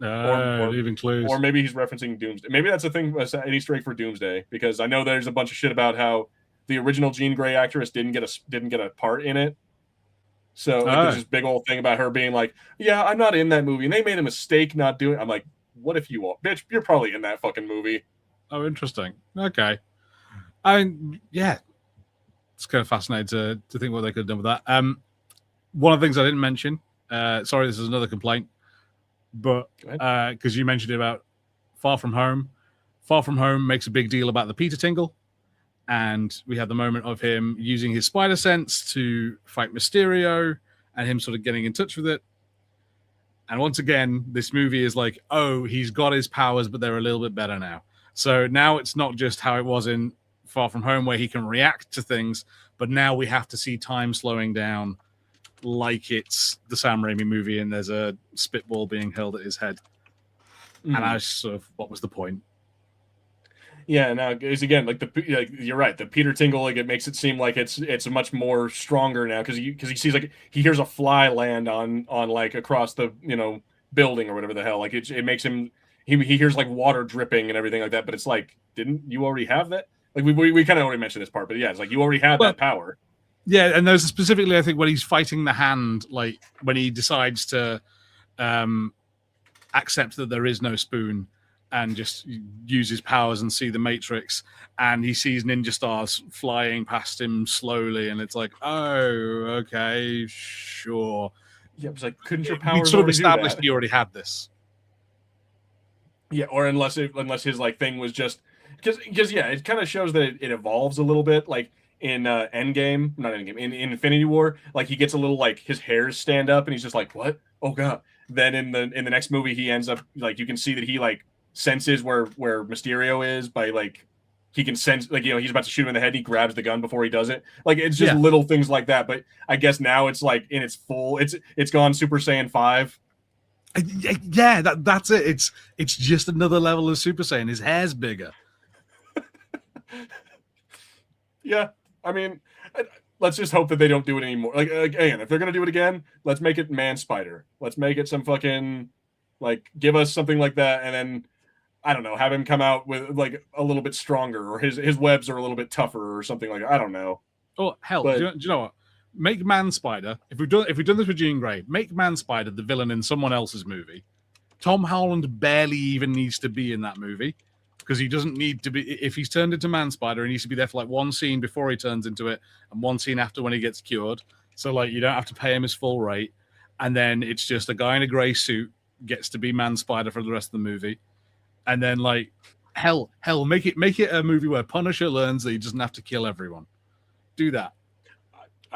Or leaving clues. Or maybe he's referencing Doomsday. Maybe that's a thing, an Easter egg for Doomsday, because I know there's a bunch of shit about how the original Jean Grey actress didn't get a part in it. So there's this big old thing about her being like, yeah, I'm not in that movie, and they made a mistake not doing. I'm like, what if you are, bitch? You're probably in that fucking movie. Oh, interesting. Okay. Yeah, it's kind of fascinating to think what they could have done with that. One of the things I didn't mention. Sorry, this is another complaint. But because you mentioned it about Far From Home. Far From Home makes a big deal about the Peter Tingle. And we have the moment of him using his spider sense to fight Mysterio and him sort of getting in touch with it. And once again, this movie is like, oh, he's got his powers, but they're a little bit better now. So now it's not just how it was in Far From Home where he can react to things, but now we have to see time slowing down like it's the Sam Raimi movie and there's a spitball being hurled at his head. And I was sort of, what was the point? Yeah, now it's again like you're right. The Peter Tingle, like, it makes it seem like it's much more stronger now because he sees, like, he hears a fly land on like across the building or whatever the hell. Like, it makes him he hears like water dripping and everything like that. But it's like, didn't you already have that? Like, we kind of already mentioned this part, but yeah, it's like you already had that power. Yeah, and there's specifically, I think, when he's fighting the hand, like when he decides to accept that there is no spoon and just use his powers and see the Matrix, and he sees ninja stars flying past him slowly, and it's like, oh, okay, sure. Yeah, it's like, couldn't your We'd powers sort of already do established that? he already had this. Yeah, or unless his like thing was just because yeah, it kind of shows that it evolves a little bit. Like in Endgame, not Endgame, in Infinity War, like he gets a little like his hairs stand up and he's just like, what? Oh god. Then in the next movie, he ends up like you can see that he like senses where Mysterio is by like he can sense like he's about to shoot him in the head. And he grabs the gun before he does it. Like it's just Yeah. little things like that. But I guess now it's like in its full. It's gone Super Saiyan 5. Yeah, that's it. It's just another level of Super Saiyan. His hair's bigger. Yeah, I mean, let's just hope that they don't do it anymore. Like again, if they're gonna do it again, let's make it Man Spider. Let's make it some fucking like give us something like that, and then I don't know, have him come out with like a little bit stronger, or his webs are a little bit tougher, or something like that. I don't know. Oh hell, But do you know what? Make Man Spider. If we've done this with Jean Grey, make Man Spider the villain in someone else's movie. Tom Holland barely even needs to be in that movie because he doesn't need to be. If he's turned into Man Spider, he needs to be there for like one scene before he turns into it and one scene after when he gets cured. So like you don't have to pay him his full rate, and then it's just a guy in a grey suit gets to be Man Spider for the rest of the movie, and then like hell, make it a movie where Punisher learns that he doesn't have to kill everyone. Do that.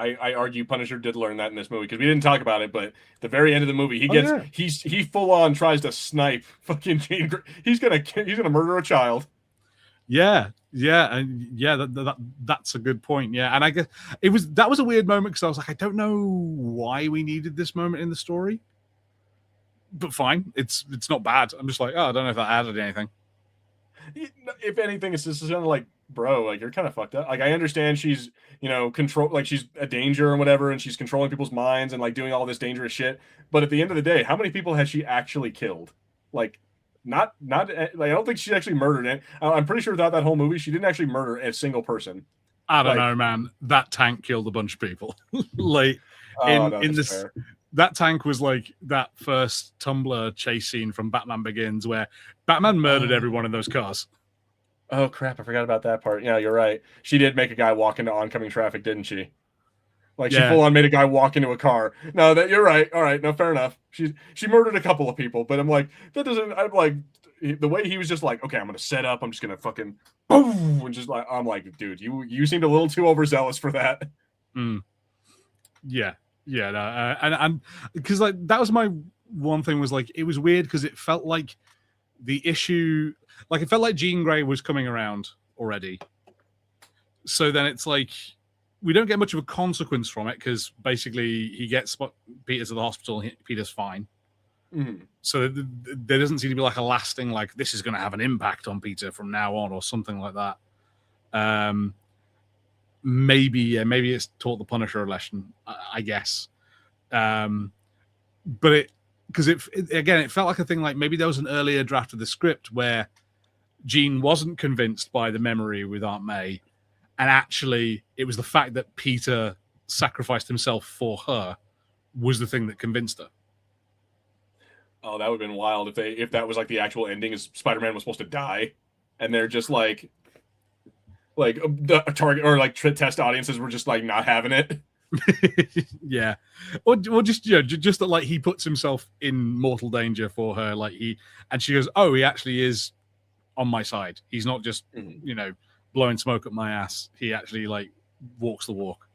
I argue Punisher did learn that in this movie because we didn't talk about it, but at the very end of the movie, he full on tries to snipe fucking Jean Grey. He's gonna murder a child. Yeah, and that's a good point. Yeah, and I guess that was a weird moment because I was like, I don't know why we needed this moment in the story, but fine, it's not bad. I'm just like, oh, I don't know if that added anything. If anything, it's just kind of like, bro, like you're kind of fucked up. Like I understand she's control, like she's a danger and whatever, and she's controlling people's minds and like doing all this dangerous shit. But at the end of the day, how many people has she actually killed? Like not like I don't think she actually murdered it. I'm pretty sure without that whole movie, she didn't actually murder a single person. I don't know, man. That tank killed a bunch of people. Like in this. Fair. That tank was like that first Tumblr chase scene from Batman Begins where Batman murdered everyone in those cars. Oh, crap. I forgot about that part. Yeah, you're right. She did make a guy walk into oncoming traffic, didn't she? Like, she full on made a guy walk into a car. No, you're right. All right. No, fair enough. She murdered a couple of people, but I'm like, that doesn't, I'm like, the way he was just like, okay, I'm going to set up. I'm just going to fucking boom. And just like, I'm like, dude, you seemed a little too overzealous for that. Yeah. Yeah, no, and because like that was my one thing was like it was weird because it felt like the issue, like it felt like Jean Grey was coming around already. So then it's like we don't get much of a consequence from it because basically he gets Peter to the hospital, and Peter's fine. Mm-hmm. So there doesn't seem to be like a lasting like this is going to have an impact on Peter from now on or something like that. Maybe it's taught the Punisher a lesson, I guess. But it felt like a thing like maybe there was an earlier draft of the script where Jean wasn't convinced by the memory with Aunt May, and actually it was the fact that Peter sacrificed himself for her was the thing that convinced her. Oh, that would have been wild if that was like the actual ending is Spider-Man was supposed to die, and they're just like the target or like test audiences were just like not having it. Yeah, or just just that like he puts himself in mortal danger for her, like and she goes, oh, he actually is on my side. He's not just blowing smoke up my ass. He actually like walks the walk.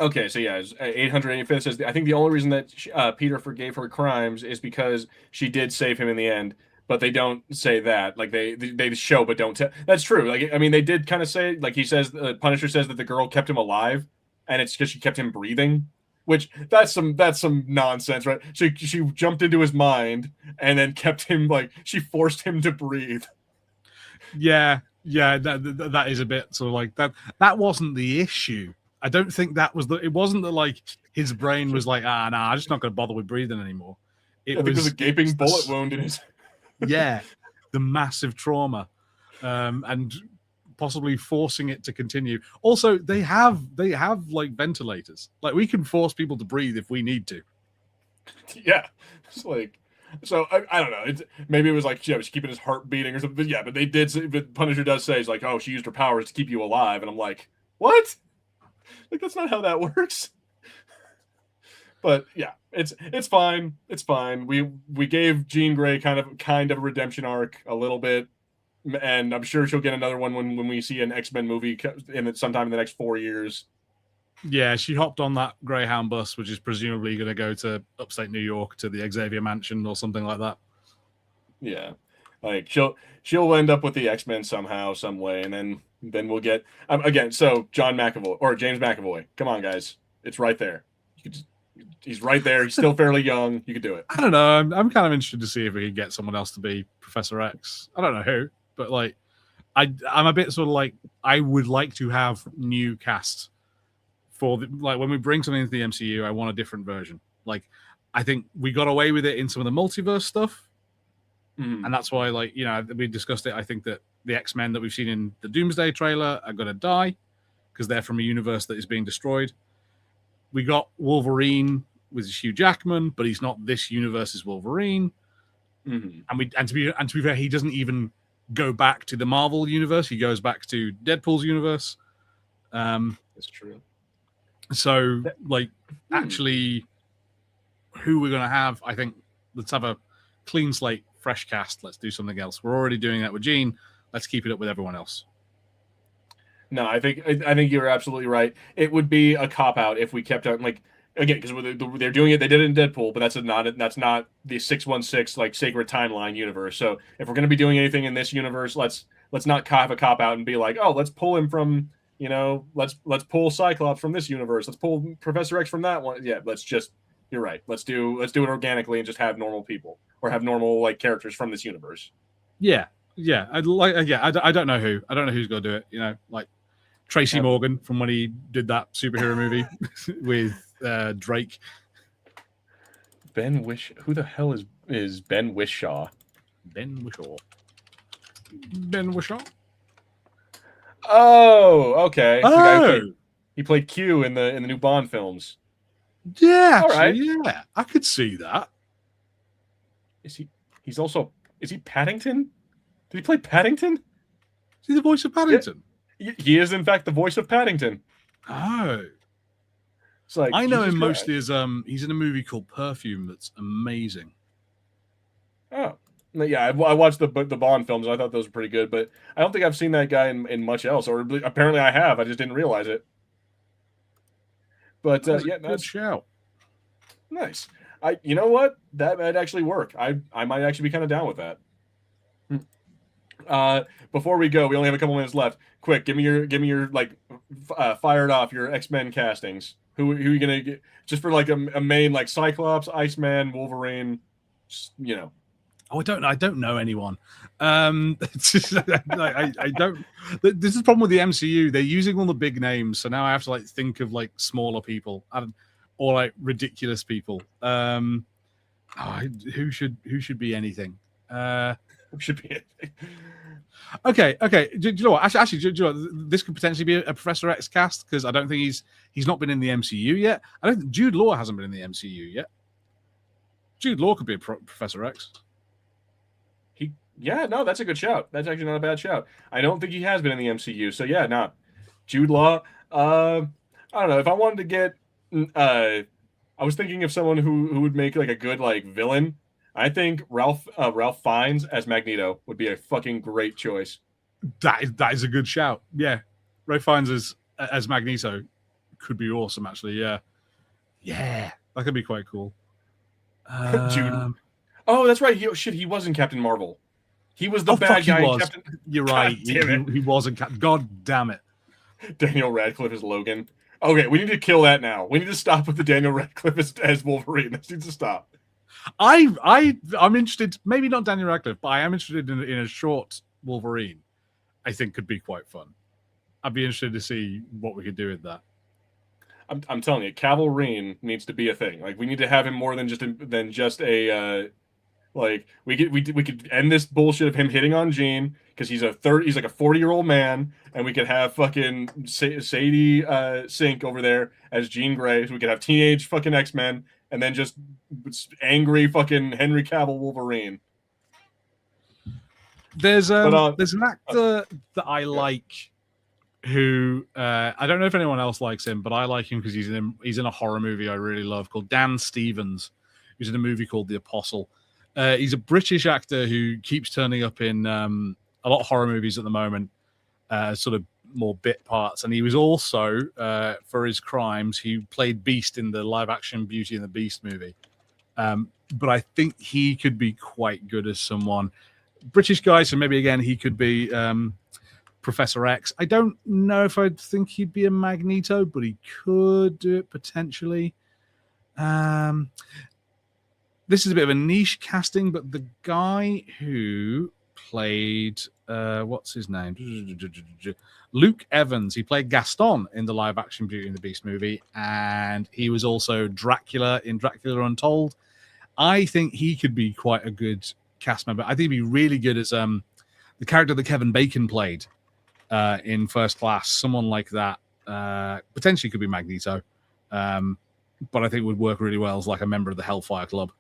Okay, so yeah, 885th says I think the only reason that Peter forgave her crimes is because she did save him in the end. But they don't say that. Like they show, but don't tell. That's true. Like I mean, they did kind of say, like he says, Punisher says that the girl kept him alive, and it's because she kept him breathing. Which that's some nonsense, right? She jumped into his mind and then kept him she forced him to breathe. Yeah, that is a bit sort of like that. That wasn't the issue. I don't think that was it wasn't that like his brain was like, nah, I'm just not going to bother with breathing anymore. I think there's a gaping bullet wound in his. Yeah, the massive trauma, and possibly forcing it to continue. Also, they have like ventilators. Like we can force people to breathe if we need to. Yeah, it's like, so I don't know. Maybe it was like, yeah, she's keeping his heart beating or something. But yeah, but they did. But Punisher does say, he's like, oh, she used her powers to keep you alive, and I'm like, what? Like that's not how that works. But yeah, it's fine. It's fine. We gave Jean Grey kind of a redemption arc a little bit, and I'm sure she'll get another one when we see an X-Men movie sometime in the next 4 years. Yeah, she hopped on that Greyhound bus, which is presumably going to go to upstate New York to the Xavier Mansion or something like that. Yeah, like she'll end up with the X-Men somehow, some way, and then we'll get again. So John McAvoy or James McAvoy, come on, guys, it's right there. He's right there. He's still fairly young. You could do it. I don't know. I'm kind of interested to see if we can get someone else to be Professor X. I don't know who, but like, I'm a bit sort of like I would like to have new cast for like when we bring something into the MCU. I want a different version. Like, I think we got away with it in some of the multiverse stuff, and that's why, like, you know, we discussed it. I think that the X-Men that we've seen in the Doomsday trailer are going to die because they're from a universe that is being destroyed. We got Wolverine with Hugh Jackman, but he's not this universe's Wolverine. And to be fair, he doesn't even go back to the Marvel universe. He goes back to Deadpool's universe. That's true. So, like, actually, who we're going to have? I think let's have a clean slate, fresh cast. Let's do something else. We're already doing that with Jean. Let's keep it up with everyone else. No, I think you're absolutely right. It would be a cop out if we kept out like again because they're doing it. They did it in Deadpool, but that's not the 616 like sacred timeline universe. So if we're going to be doing anything in this universe, let's not have a cop out and be like, oh, let's pull him from let's pull Cyclops from this universe. Let's pull Professor X from that one. Yeah, you're right. Let's do it organically and just have normal people or have normal like characters from this universe. Yeah. I don't know who. I don't know who's going to do it. You know, like Tracy Morgan from when he did that superhero movie with Drake. Who the hell is Ben Whishaw? Ben Whishaw. Oh, okay. Oh, he played Q in the new Bond films. Yeah, all right. Yeah, I could see that. Is he Paddington? Did he play Paddington? Is he the voice of Paddington? He is, in fact, the voice of Paddington. Oh. It's like, I know him mostly as he's in a movie called Perfume that's amazing. Oh. Yeah, I watched the Bond films. And I thought those were pretty good, but I don't think I've seen that guy in much else. Or apparently I have. I just didn't realize it. But that's a good shout. Nice. You know what? That might actually work. I might actually be kind of down with that. Before we go, we only have a couple minutes left. Quick, give me your like fired off your X-Men castings. Who are you gonna get just for like a main like Cyclops, Iceman, Wolverine? You know. Oh, I don't know anyone. I don't. This is the problem with the MCU. They're using all the big names, so now I have to like think of like smaller people or like ridiculous people. Who should be anything? Should be anything. Okay. Do you know what? Actually, do you know what? This could potentially be a Professor X cast because I don't think he's not been in the MCU yet. I don't think Jude Law hasn't been in the MCU yet. Jude Law could be a Professor X. No, that's a good shout. That's actually not a bad shout. I don't think he has been in the MCU, so yeah, no. Jude Law. I don't know if I wanted to get. I was thinking of someone who would make like a good like villain. I think Ralph Fiennes as Magneto would be a fucking great choice. That is a good shout. Yeah, Ralph Fiennes as Magneto could be awesome. Actually, yeah, that could be quite cool. Jude. Oh, that's right. He wasn't Captain Marvel. He was the bad guy. You're right. He wasn't Captain. God damn it. Daniel Radcliffe as Logan. Okay, we need to kill that now. We need to stop with the Daniel Radcliffe as Wolverine. This needs to stop. I'm interested. Maybe not Daniel Radcliffe, but I am interested in a short Wolverine. I think could be quite fun. I'd be interested to see what we could do with that. I'm telling you, Cavalrine needs to be a thing. Like we need to have him more than just a Like we could end this bullshit of him hitting on Jean because he's like a 40-year-old man, and we could have fucking Sadie Sink over there as Jean Grey. So we could have teenage fucking X-Men, and then just angry fucking Henry Cavill Wolverine. There's But an actor that I like who I don't know if anyone else likes him, but I like him because he's in a horror movie I really love called Dan Stevens, who's in a movie called The Apostle. He's a British actor who keeps turning up in a lot of horror movies at the moment, sort of more bit parts. And he was also, for his crimes, he played Beast in the live-action Beauty and the Beast movie. But I think he could be quite good as someone. British guy, so maybe again he could be Professor X. I don't know if I'd think he'd be a Magneto, but he could do it potentially. This is a bit of a niche casting, but the guy who played what's his name? Luke Evans. He played Gaston in the live-action Beauty and the Beast movie, and he was also Dracula in Dracula Untold. I think he could be quite a good cast member. I think he'd be really good as the character that Kevin Bacon played in First Class. Someone like that potentially could be Magneto, but I think would work really well as like a member of the Hellfire Club,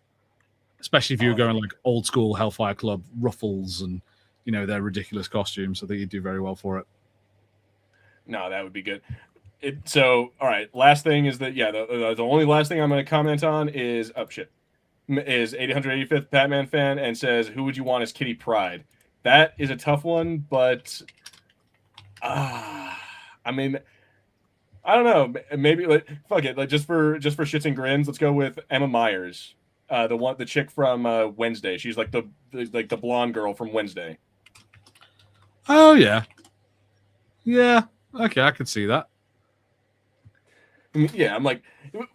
especially if you were going like old school Hellfire Club ruffles and their ridiculous costumes. I think you'd do very well for it. No, that would be good. So all right, last thing is that the only last thing I'm going to comment on is is 885th Batman fan and says, who would you want as Kitty Pryde? That is a tough one, but I mean, I don't know. Maybe fuck it. Just for shits and grins, let's go with Emma Myers, the chick from Wednesday. She's like the blonde girl from Wednesday. Oh yeah. Okay, I could see that. Yeah, I'm like,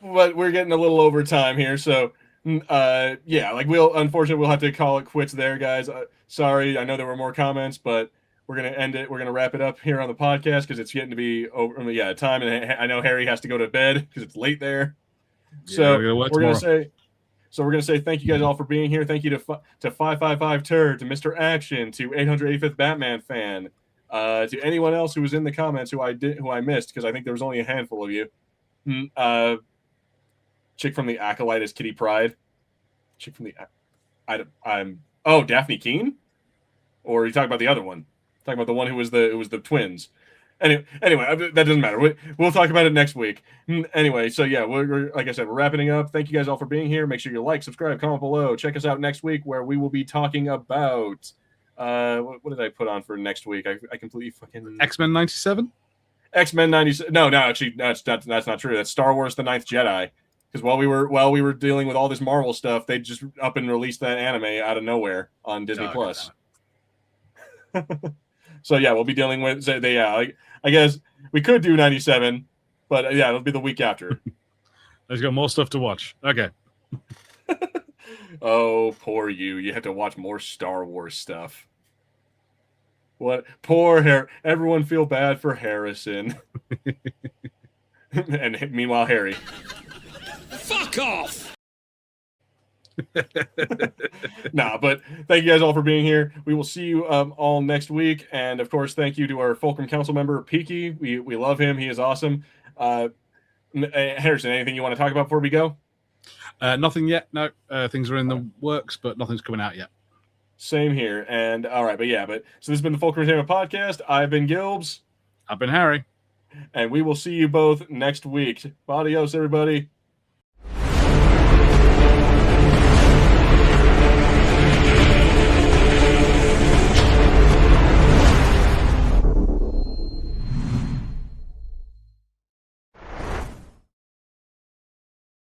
but we're getting a little over time here, so like unfortunately we'll have to call it quits there, guys. Sorry, I know there were more comments, but we're gonna end it. We're gonna wrap it up here on the podcast because it's getting to be over. Time, and I know Harry has to go to bed because it's late there. So we're gonna say thank you guys all for being here. Thank you to 555 Turd, to Mr. Action, to 885th Batman fan, to anyone else who was in the comments who I missed because I think there was only a handful of you. Chick from the Acolyte is Kitty Pryde. Chick from the Daphne Keene, or are you talking about the other one? Talking about the one who was the twins. Anyway, that doesn't matter. We'll talk about it next week. Anyway, so yeah, we're like I said, we're wrapping up. Thank you guys all for being here. Make sure you like, subscribe, comment below. Check us out next week where we will be talking about what did I put on for next week? I completely fucking X-Men 97. X-Men 97. No, actually, that's not true. That's Star Wars: The Ninth Jedi. Because while we were dealing with all this Marvel stuff, they just up and released that anime out of nowhere on Disney Plus. So yeah, we'll be dealing with I guess we could do 97, but yeah, it'll be the week after. There's got more stuff to watch. Okay. Oh, poor you. You have to watch more Star Wars stuff. What? Poor everyone feel bad for Harrison. And meanwhile, Harry. Fuck off! Nah, but thank you guys all for being here. We will see you all next week. And of course, thank you to our Fulcrum Council member, Peaky. We love him. He is awesome. Harrison, anything you want to talk about before we go? Nothing yet. No, things are in the works, but nothing's coming out yet. Same here. And all right, so this has been the Fulcrum Entertainment Podcast. I've been Gilbs. I've been Harry. And we will see you both next week. Adios, everybody.